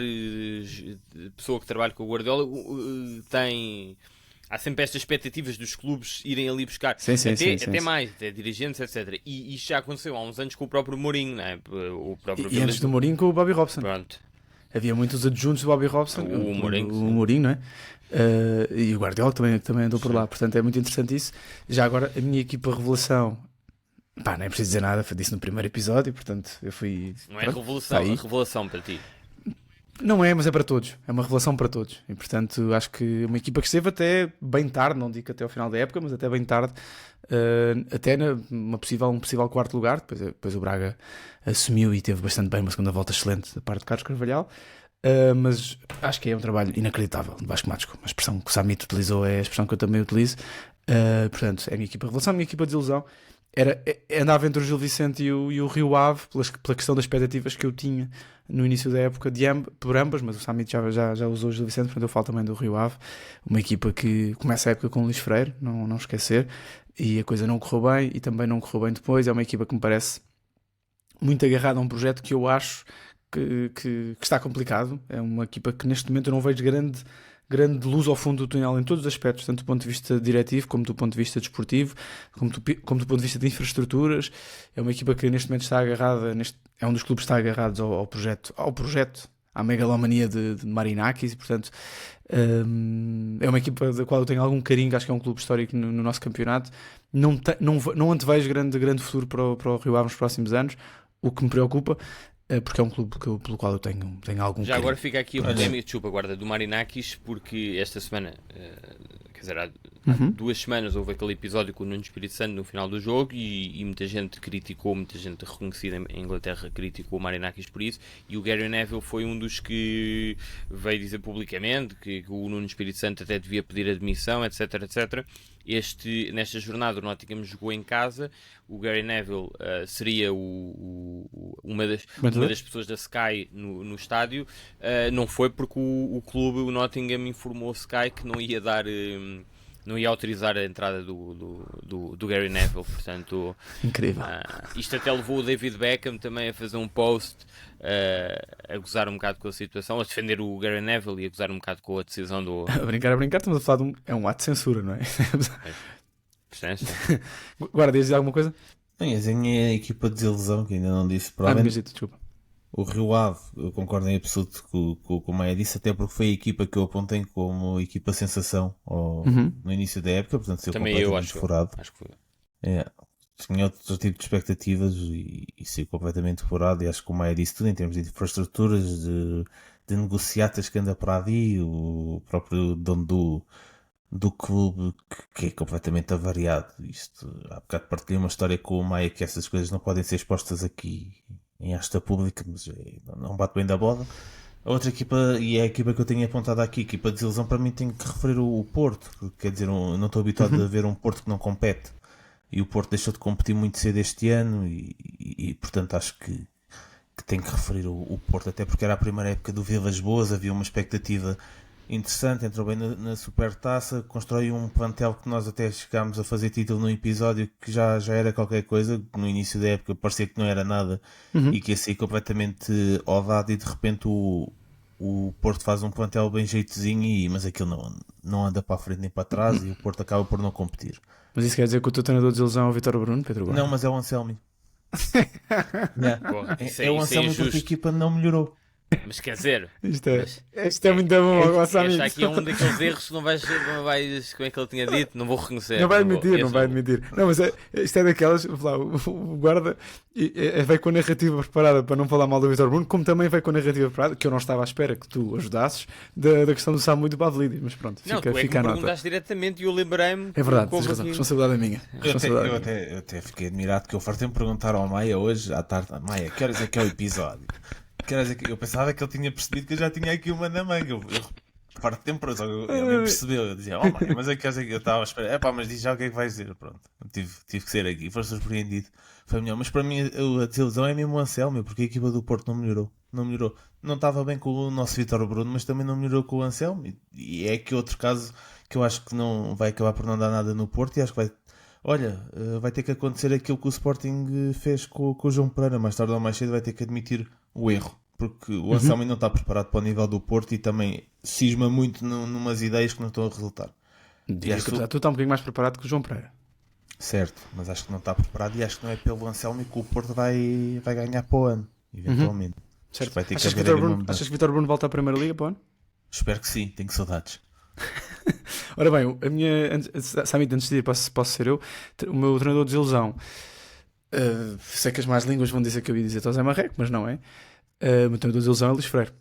pessoa que trabalha com o Guardiola tem... Há sempre estas expectativas dos clubes irem ali buscar até mais, até dirigentes, etc. E isto já aconteceu há uns anos com o próprio Mourinho, não é? E antes do Mourinho com o Bobby Robson. Pronto. Havia muitos adjuntos do Bobby Robson. O Mourinho, não é? E o Guardiola também andou por lá. Portanto, é muito interessante isso. Já agora, a minha equipa revelação... Pá, nem preciso dizer nada, foi disso no primeiro episódio, portanto, eu fui... Não é revelação para ti. Não é, mas é para todos. É uma revelação para todos. E, portanto, acho que uma equipa que esteve até bem tarde, não digo até ao final da época, mas até bem tarde, até um possível quarto lugar. Depois o Braga assumiu e teve bastante bem uma segunda volta excelente da parte de Carlos Carvalhal. Mas acho que é um trabalho inacreditável de Vasco Matos. A expressão que o Samit utilizou é a expressão que eu também utilizo. Portanto, é a minha equipa de revelação, a minha equipa de desilusão. Andava entre o Gil Vicente e o Rio Ave pela questão das expectativas que eu tinha no início da época por ambas, mas o Samit já usou o Gil Vicente, portanto eu falo também do Rio Ave, uma equipa que começa a época com o Luís Freire, não esquecer, e a coisa não correu bem e também não correu bem depois. É uma equipa que me parece muito agarrada a um projeto que eu acho que está complicado. É uma equipa que neste momento eu não vejo grande luz ao fundo do túnel em todos os aspectos, tanto do ponto de vista diretivo, como do ponto de vista desportivo, como do ponto de vista de infraestruturas. É uma equipa que neste momento está agarrada, é um dos clubes que está agarrados ao projeto, à megalomania de Marinakis, e portanto é uma equipa da qual eu tenho algum carinho, acho que é um clube histórico no nosso campeonato. Não antevejo grande futuro para o Rio Ave nos próximos anos, o que me preocupa, porque é um clube pelo qual eu tenho algum Já carinho. agora fica aqui a polémica, desculpa, guarda, do Marinakis, porque esta semana, quer dizer, há 2 semanas houve aquele episódio com o Nuno Espírito Santo no final do jogo e muita gente reconhecida em Inglaterra criticou o Marinakis por isso, e o Gary Neville foi um dos que veio dizer publicamente que o Nuno Espírito Santo até devia pedir admissão, etc, etc. Nesta jornada o Nottingham jogou em casa. O Gary Neville seria uma das pessoas da Sky no estádio. Não foi porque o clube, o Nottingham, informou o Sky que não ia autorizar a entrada do Gary Neville. Portanto, incrível. Isto até levou o David Beckham também a fazer um post a gozar um bocado com a situação, a defender o Gary Neville e a gozar um bocado com a decisão do... A brincar, estamos a falar de um ato de censura, não é? Agora, diz alguma coisa? Bem, a minha equipa de desilusão, que ainda não disse, provavelmente... Desculpa. O Rio Ave, eu concordo em absoluto com o Maia disse, até porque foi a equipa que eu apontei como equipa sensação no início da época, portanto saiu completamente furado. Acho que foi. Tinha outro tipo de expectativas e saiu completamente furado, e acho que o Maia disse tudo em termos de infraestruturas, de negociatas que anda para ali, o próprio dono do clube que é completamente avariado. Há bocado partilhei uma história com o Maia que essas coisas não podem ser expostas aqui em esta pública, mas não bate bem da bola. A outra equipa, e é a equipa que eu tenho apontado aqui, a equipa de desilusão, para mim tem que referir o Porto, quer dizer, eu não estou habituado a ver um Porto que não compete. e o Porto deixou de competir muito cedo este ano e portanto acho que tenho que referir o Porto, até porque era a primeira época do Vilas Boas, havia uma expectativa interessante, entrou bem na Supertaça, constrói um plantel que nós até chegámos a fazer título num episódio que já era qualquer coisa, no início da época parecia que não era nada e que ia sair completamente ao dado, e de repente o Porto faz um plantel bem jeitozinho, mas aquilo não anda para a frente nem para trás e o Porto acaba por não competir. Mas isso quer dizer que o teu treinador de desilusão é o Vítor Bruno, Pedro Guarda? Não, mas é o Anselmi. Porra, É o Anselmi porque a equipa não melhorou. Mas quer dizer, Isto é muito bom, agora sabe. este aqui é um daqueles erros que não vais, como é que ele tinha dito? Não vou reconhecer. Não vai admitir. Não, mas isto é daquelas. Lá, o guarda vai com a narrativa preparada para não falar mal do Vítor Bruno, como também vai com a narrativa preparada, que eu não estava à espera que tu ajudasses, da questão do Samu e do Bavlidis. Mas pronto, Não, fica tu é que a me nota. perguntaste diretamente e eu lembrei-me. É verdade, tens como razão. assim- Responsabilidade é minha. Eu até fiquei admirado que eu fartei-me perguntar ao Maia hoje à tarde: Maia, que horas é que é o episódio? Eu pensava que ele tinha percebido que eu já tinha aqui uma na manga. Eu farto de tempo, ele nem percebeu. Eu dizia: Maia, mas é que eu estava a esperar. Mas diz já o que é que vais dizer. Pronto, tive que ser aqui. Foste surpreendido. Foi melhor. Mas para mim a desilusão é mesmo o Anselmo, porque a equipa do Porto não melhorou. Não estava bem com o nosso Vítor Bruno, mas também não melhorou com o Anselmo. E é aqui outro caso que eu acho que não vai acabar por não dar nada no Porto, e acho que vai ter que acontecer aquilo que o Sporting fez com o João Pereira. Mais tarde ou mais cedo vai ter que admitir o erro, porque o Anselmo não está preparado para o nível do Porto e também cisma muito numas ideias que não estão a resultar. Diria que tu está um bocadinho mais preparado que o João Pereira. Certo, mas acho que não está preparado, e acho que não é pelo Anselmo que o Porto vai ganhar para o ano, eventualmente. Acho que vai ter que haver ali uma mudança. Achas que Vítor Bruno volta à Primeira Liga para o ano? Espero que sim, tenho saudades. Ora bem, a minha. Samit, antes de ir, posso ser eu. O meu treinador de desilusão. Sei que as más línguas vão dizer que eu ia dizer José Marreco, mas não é. O meu treinador de desilusão é Luís Freire.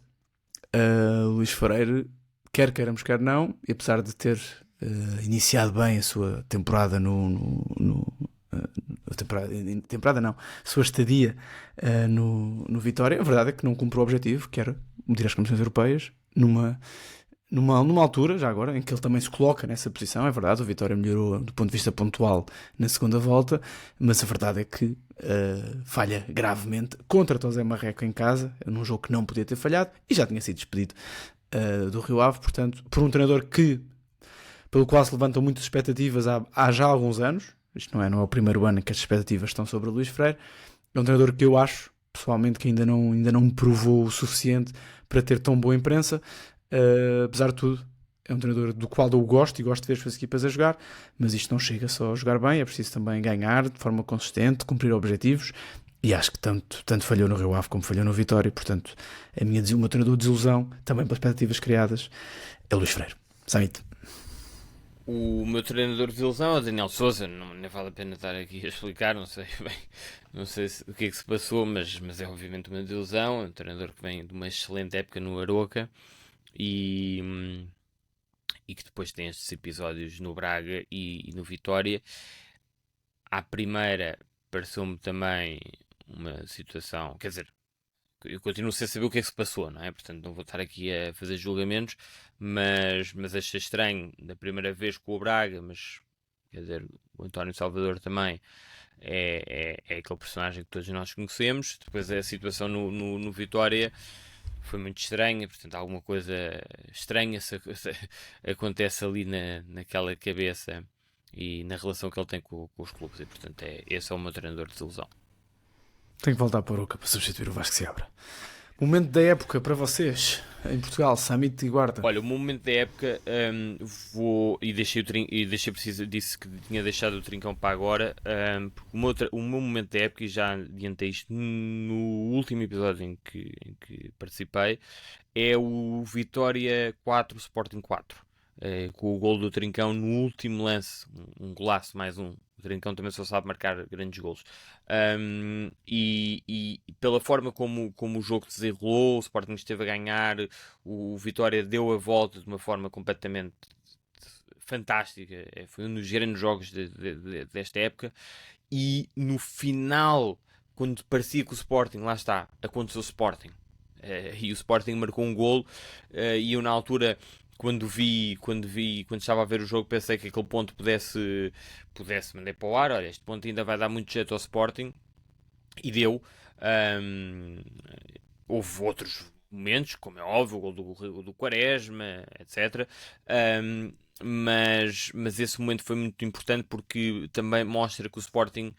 Luís Freire, quer queiramos, quer não, e apesar de ter iniciado bem a sua temporada sua estadia no Vitória, a verdade é que não cumpre o objetivo, que era medir as competições europeias, numa altura, já agora, em que ele também se coloca nessa posição. É verdade, o Vitória melhorou do ponto de vista pontual na segunda volta, mas a verdade é que falha gravemente contra José Marreco em casa, num jogo que não podia ter falhado, e já tinha sido despedido do Rio Ave, portanto, por um treinador pelo qual se levantam muitas expectativas há já alguns anos. Isto não é o primeiro ano em que as expectativas estão sobre o Luís Freire. É um treinador que eu acho, pessoalmente, que ainda não me provou o suficiente para ter tão boa imprensa. Apesar de tudo, é um treinador do qual eu gosto e gosto de ver as suas equipas a jogar, mas isto não chega só a jogar bem, é preciso também ganhar de forma consistente, cumprir objetivos, e acho que tanto falhou no Rio Ave como falhou no Vitória. Portanto, o meu treinador de desilusão, também pelas expectativas criadas, é Luís Freire. Samit. O meu treinador de ilusão é o Daniel Sousa. Nem vale a pena estar aqui a explicar, não sei o que é que se passou, mas é obviamente uma desilusão. É um treinador que vem de uma excelente época no Aroca e que depois tem estes episódios no Braga e no Vitória. À primeira, pareceu-me também uma situação, quer dizer, eu continuo sem saber o que é que se passou, não é? Portanto, não vou estar aqui a fazer julgamentos, mas achei estranho da primeira vez com o Braga, mas quer dizer, o António Salvador também é aquele personagem que todos nós conhecemos. Depois a situação no Vitória foi muito estranha, portanto alguma coisa estranha se acontece ali naquela cabeça e na relação que ele tem com os clubes, e portanto esse é o meu treinador de desilusão. Tenho que voltar para o Aroca para substituir o Vasco Seabra. Momento da época para vocês em Portugal, Samit e Guarda. Olha, o momento da época disse que tinha deixado o Trincão para agora, porque o meu momento da época, e já adiantei isto no último episódio em que participei, é o Vitória 4 Sporting 4, com o golo do Trincão no último lance, um golaço mais um. O Trincão também só sabe marcar grandes golos. E pela forma como o jogo se desenrolou, o Sporting esteve a ganhar, o Vitória deu a volta de uma forma completamente fantástica. Foi um dos grandes jogos desta época. E no final, quando parecia que o Sporting, lá está, aconteceu o Sporting. E o Sporting marcou um golo, e eu na altura quando estava a ver o jogo, pensei que aquele ponto pudesse mandar para o ar. Olha, este ponto ainda vai dar muito jeito ao Sporting, e deu. Houve outros momentos, como é óbvio, o gol do Quaresma, etc. Mas esse momento foi muito importante porque também mostra que o Sporting,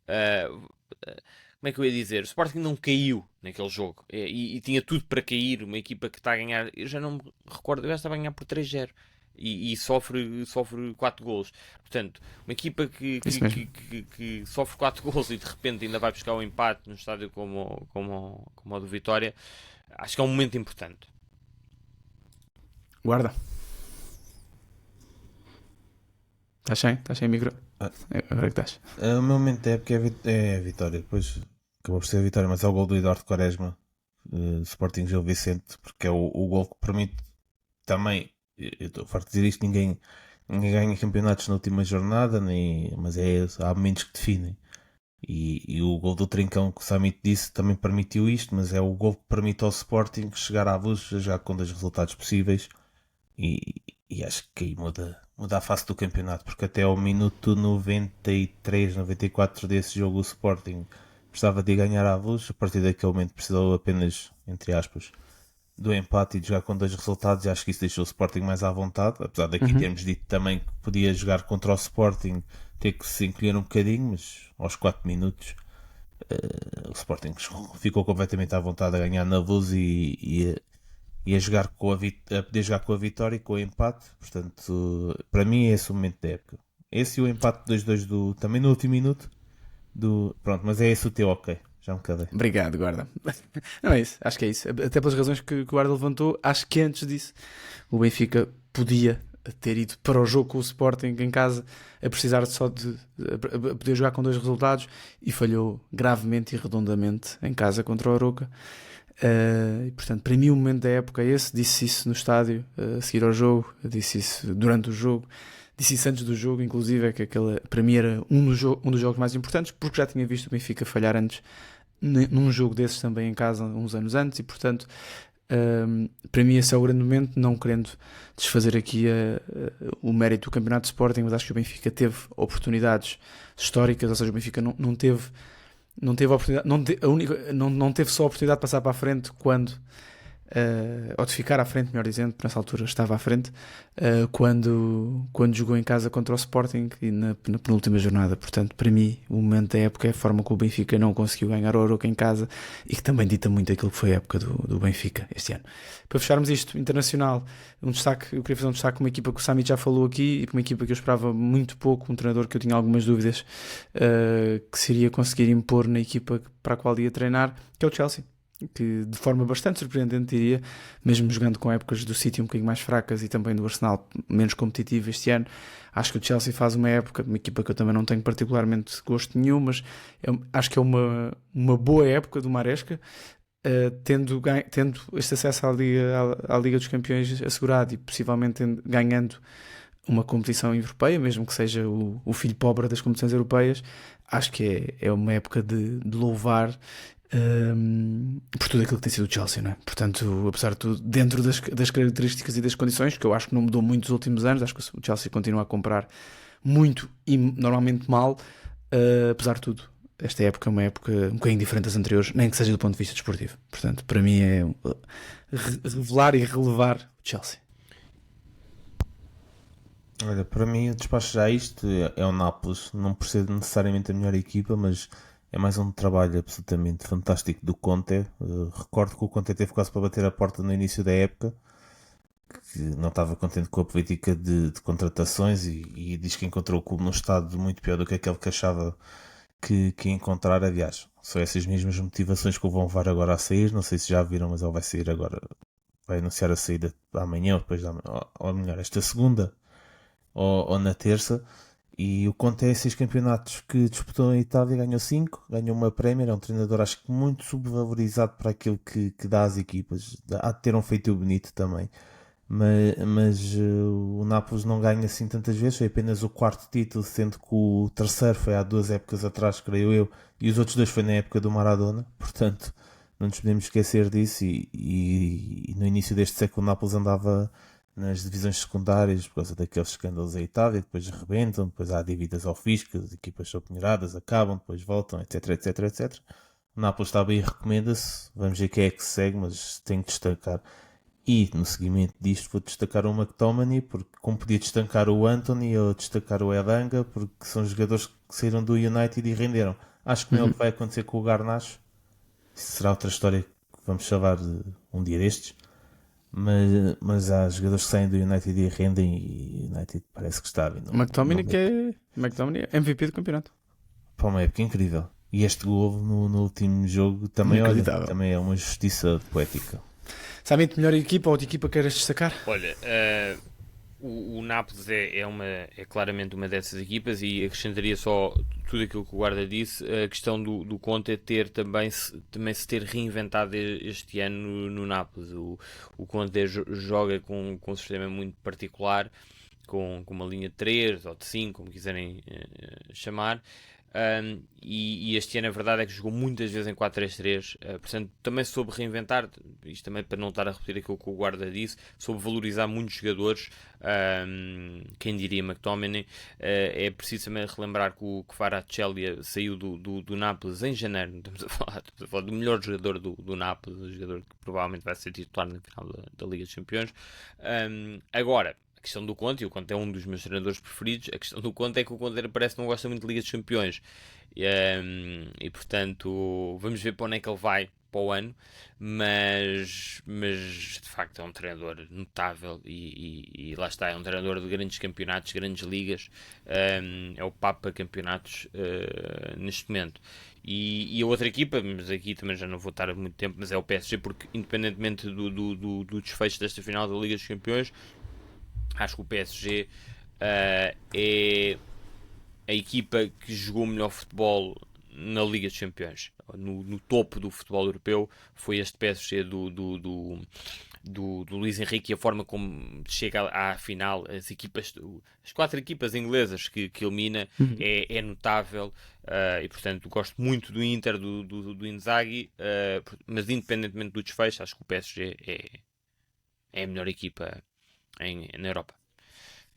como é que eu ia dizer? O Sporting não caiu naquele jogo e tinha tudo para cair. Uma equipa que está a ganhar, eu já não me recordo, eu já estava a ganhar por 3-0 e sofre 4 golos. Portanto, uma equipa que sofre 4 golos e de repente ainda vai buscar o empate no estádio como o do Vitória, acho que é um momento importante. Guarda. Estás sem micro? Agora que estás. O meu momento da época é a vitória. Depois acabou por ser a vitória, mas é o gol do Eduardo Quaresma, do Sporting Gil Vicente, porque é o gol que permite também. Eu estou farto de dizer isto: ninguém ganha campeonatos na última jornada, mas há momentos que definem. E o gol do Trincão que o Samit disse também permitiu isto, mas é o gol que permite ao Sporting chegar à Luz já com 2 resultados possíveis. E acho que aí muda a face do campeonato, porque até ao minuto 93, 94 desse jogo o Sporting precisava de ganhar à Luz. A partir daquele momento precisou apenas, entre aspas, do empate e de jogar com 2 resultados, e acho que isso deixou o Sporting mais à vontade, apesar daqui termos dito também que podia jogar contra o Sporting, ter que se encolher um bocadinho, mas aos 4 minutos o Sporting ficou completamente à vontade a ganhar na Luz e a poder jogar com a vitória e com o empate. Portanto, para mim é esse o momento da época. Esse e o empate 2-2 também no último minuto pronto, mas é esse o teu, ok, já me cadei. Obrigado, Guarda. Não é isso, acho que é isso. Até pelas razões que o Guarda levantou, acho que antes disso o Benfica podia ter ido para o jogo com o Sporting em casa a precisar só de a poder jogar com 2 resultados, e falhou gravemente e redondamente em casa contra o Arouca. E portanto, para mim o momento da época é esse. Disse isso no estádio a seguir ao jogo, disse isso durante o jogo, disse isso antes do jogo, inclusive, é que aquele para mim era um dos jogos mais importantes, porque já tinha visto o Benfica falhar antes num jogo desses também em casa uns anos antes, e portanto para mim esse é o grande momento, não querendo desfazer aqui o mérito do campeonato de Sporting, mas acho que o Benfica teve oportunidades históricas, ou seja, o Benfica não teve a oportunidade, não teve só a oportunidade de passar para a frente ou de ficar à frente, melhor dizendo, nessa altura estava à frente, quando jogou em casa contra o Sporting e na penúltima jornada. Portanto, para mim, o momento da época é a forma que o Benfica não conseguiu ganhar o Arouca em casa, e que também dita muito aquilo que foi a época do Benfica este ano. Para fecharmos isto, internacional, eu queria fazer um destaque com uma equipa que o Samit já falou aqui, e com uma equipa que eu esperava muito pouco, um treinador que eu tinha algumas dúvidas que se iria conseguir impor na equipa para a qual ia treinar, que é o Chelsea, que de forma bastante surpreendente, diria, mesmo jogando com épocas do City um bocadinho mais fracas e também do Arsenal menos competitivo este ano. Acho que o Chelsea faz uma equipa que eu também não tenho particularmente gosto nenhum, mas acho que é uma boa época do Maresca, tendo este acesso à Liga dos Campeões assegurado e possivelmente ganhando uma competição europeia, mesmo que seja o filho pobre das competições europeias. Acho que é uma época de louvar por tudo aquilo que tem sido o Chelsea, não é? Portanto, apesar de tudo, dentro das características e das condições, que eu acho que não mudou muito nos últimos anos, acho que o Chelsea continua a comprar muito e normalmente mal. Apesar de tudo, esta época é uma época um bocadinho diferente das anteriores, nem que seja do ponto de vista desportivo. Portanto, para mim é revelar e relevar o Chelsea. Olha, para mim, eu despacho já isto. É o Nápoles, não por ser necessariamente a melhor equipa, mas é mais um trabalho absolutamente fantástico do Conte. Recordo que o Conte teve quase para bater a porta no início da época, que não estava contente com a política de contratações, e diz que encontrou o clube num estado muito pior do que aquele que achava que ia encontrar. Aliás, são essas mesmas motivações que o vão levar agora a sair. Não sei se já viram, mas ele vai sair agora, vai anunciar a saída amanhã, ou depois ou melhor, esta segunda ou na terça. E o Conte é 6 campeonatos que disputou em Itália, ganhou 5, ganhou uma Premier. É um treinador, acho que muito subvalorizado para aquilo que dá às equipas. Há de ter um feitio bonito também, mas o Nápoles não ganha assim tantas vezes. Foi apenas o 4º título, sendo que o 3º foi há 2 épocas atrás, creio eu, e os outros 2 foi na época do Maradona. Portanto, não nos podemos esquecer disso. E no início deste século o Nápoles andava nas divisões secundárias por causa daqueles escândalos em Itália, depois rebentam, depois há dívidas ao fisco, as equipas são penhoradas, acabam, depois voltam, etc, etc, etc. O Nápoles está bem e recomenda-se, vamos ver quem é que segue, mas tenho que destacar. E no seguimento disto vou destacar o McTominay, porque como podia destacar o Anthony ou destacar o Elanga, porque são jogadores que saíram do United e renderam. Acho que não é o que vai acontecer com o Garnacho. Isso será outra história que vamos falar de um dia destes. Mas há jogadores que saem do United e rendem, e o United parece que está vindo. O McTominay é MVP do campeonato. Para uma época incrível. E este gol no último jogo também, também é uma justiça poética. Sabem a melhor equipa ou outra equipa que queiras destacar? Olha, o Nápoles é claramente uma dessas equipas, e acrescentaria só tudo aquilo que o Guarda disse, a questão do Conte ter também se ter reinventado este ano no Nápoles. O Conte joga com um sistema muito particular, com uma linha de 3 ou de 5, como quiserem chamar. E este ano a verdade é que jogou muitas vezes em 4-3-3, portanto também soube reinventar, isto também para não estar a repetir aquilo que o Guarda disse, soube valorizar muitos jogadores, quem diria McTominay. É preciso também relembrar que o Kvaratskhelia saiu do Nápoles em janeiro, estamos a falar do melhor jogador do Nápoles, o jogador que provavelmente vai ser titular na final da Liga dos Campeões. Agora, a questão do Conte, e o Conte é um dos meus treinadores preferidos, a questão do Conte é que o Conte parece que não gosta muito de Liga dos Campeões, e portanto vamos ver para onde é que ele vai para o ano, mas de facto é um treinador notável, e lá está, é um treinador de grandes campeonatos, grandes ligas, é o Papa campeonatos neste momento. E a outra equipa, mas aqui também já não vou estar muito tempo, mas é o PSG, porque independentemente do desfecho desta final da Liga dos Campeões, acho que o PSG é a equipa que jogou melhor futebol na Liga dos Campeões. No topo do futebol europeu foi este PSG do Luís Henrique, e a forma como chega à final, as 4 equipas inglesas que elimina, é notável, e portanto gosto muito do Inter, do Inzaghi, mas independentemente do desfecho, acho que o PSG é a melhor equipa na Europa.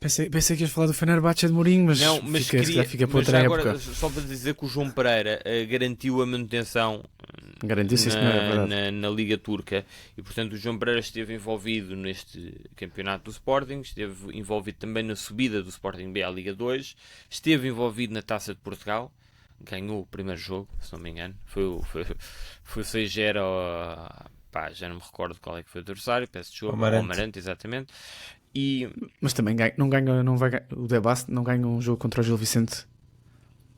Pensei que ias falar do Fenerbahçe de Mourinho, mas fica para outra época. Agora, só para dizer que o João Pereira garantiu a manutenção na Liga Turca, e portanto o João Pereira esteve envolvido neste campeonato do Sporting, esteve envolvido também na subida do Sporting B à Liga 2, esteve envolvido na Taça de Portugal, ganhou o primeiro jogo, se não me engano, foi o 6-0, já não me recordo qual é que foi o adversário, peço desculpa, o Amarante, exatamente. Mas também o Debast não ganha um jogo contra o Gil Vicente,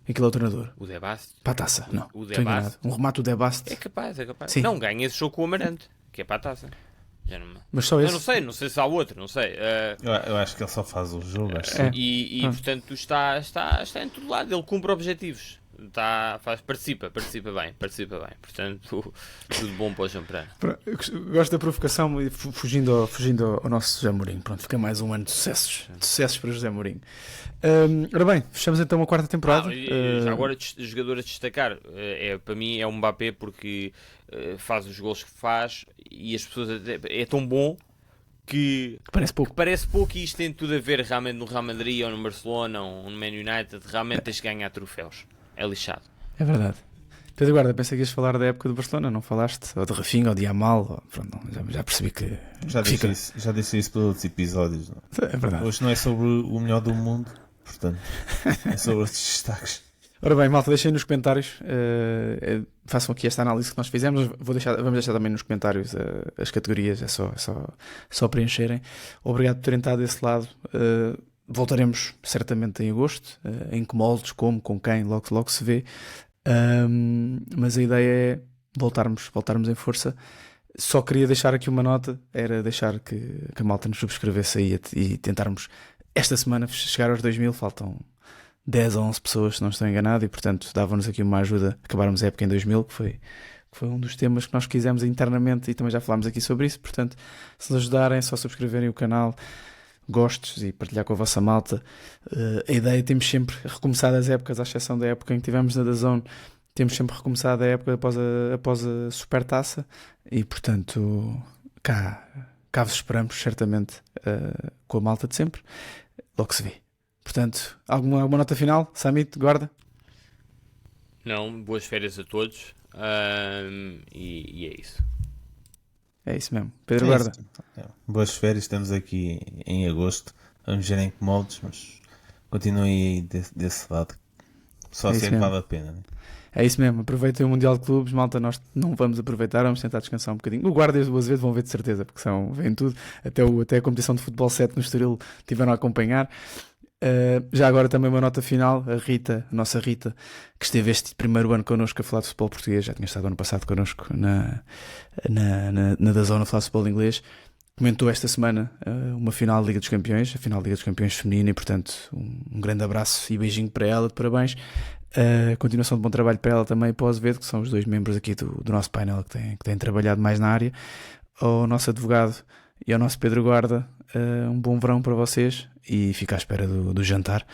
aquele é o treinador. O Debast? Para a taça, não. O Debast? Um remate do Debast. É capaz. Sim. Não ganha esse jogo com o Amarante, que é para a taça. Mas só esse? Não sei se há outro, não sei. Eu acho que ele só faz o jogo. Portanto está em todo lado, ele cumpre objetivos. Participa bem. Portanto, tudo bom para o João Pereira. Gosto da provocação, e fugindo ao nosso José Mourinho. Pronto, fica mais um ano de sucessos para José Mourinho. Ora bem, fechamos então a 4ª temporada. Já agora, jogador a destacar, para mim é o Mbappé, porque faz os gols que faz, e as pessoas é tão bom que parece pouco, e isto tem tudo a ver realmente no Real Madrid ou no Barcelona ou no Man United. Realmente tens que ganhar troféus. É lixado. É verdade. Pedro Guarda, pensei que ias falar da época do Barcelona, não falaste? Ou de Rafinha, ou de Yamal, pronto, já percebi que... Já disse isso para outros episódios. Não? É verdade. Hoje não é sobre o melhor do mundo, portanto, é sobre os destaques. Ora bem, malta, deixem nos comentários, façam aqui esta análise que nós fizemos. Vamos deixar também nos comentários as categorias, é só preencherem. Obrigado por terem estado desse lado. Voltaremos certamente em agosto, em que moldes, como, com quem, logo se vê. Mas a ideia é voltarmos em força. Só queria deixar aqui uma nota, era deixar que a malta nos subscrevesse aí e tentarmos esta semana chegar aos 2000. Faltam 10 ou 11 pessoas, se não estou enganado, e portanto dava-nos aqui uma ajuda acabarmos a época em 2000, que foi um dos temas que nós quisemos internamente, e também já falámos aqui sobre isso. Portanto, se nos ajudarem, só subscreverem o canal, gostos, e partilhar com a vossa malta. A ideia, temos sempre recomeçado as épocas, à exceção da época em que tivemos na DAZN, temos sempre recomeçado a época após a Supertaça, e portanto cá cá vos esperamos, certamente, com a malta de sempre. Logo se vê. Portanto, alguma nota final? Samit, guarda? Não, boas férias a todos. E é isso. É isso mesmo. Pedro, guarda. Boas férias, estamos aqui em agosto. Vamos ver em que moldes, mas continuem aí desse lado. Só É isso sempre mesmo. vale a pena, né? É isso mesmo. Aproveitem o Mundial de Clubes, malta. Nós não vamos aproveitar, vamos tentar descansar um bocadinho. O Guarda e o Azevedo vão ver de certeza, porque vêm tudo. Até a competição de futebol 7 no Estoril tiveram a acompanhar. Já agora também uma nota final. A Rita, a nossa Rita, que esteve este primeiro ano connosco a falar de futebol português, já tinha estado ano passado connosco na DAZN a falar de futebol inglês, comentou esta semana uma final da Liga dos Campeões, a final da Liga dos Campeões feminina, e portanto um grande abraço e beijinho para ela, de parabéns. Continuação de bom trabalho para ela também e para o Azevedo, que são os dois membros aqui do nosso painel que têm trabalhado mais na área. Ao nosso advogado e ao nosso Pedro Guarda, um bom verão para vocês e fico à espera do jantar.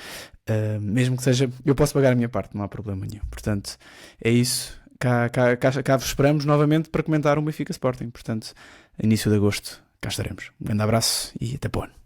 Mesmo que seja, eu posso pagar a minha parte, não há problema nenhum. Portanto, é isso. Cá vos esperamos novamente para comentar o Benfica Sporting. Portanto, início de agosto, cá estaremos. Um grande abraço e até para o ano.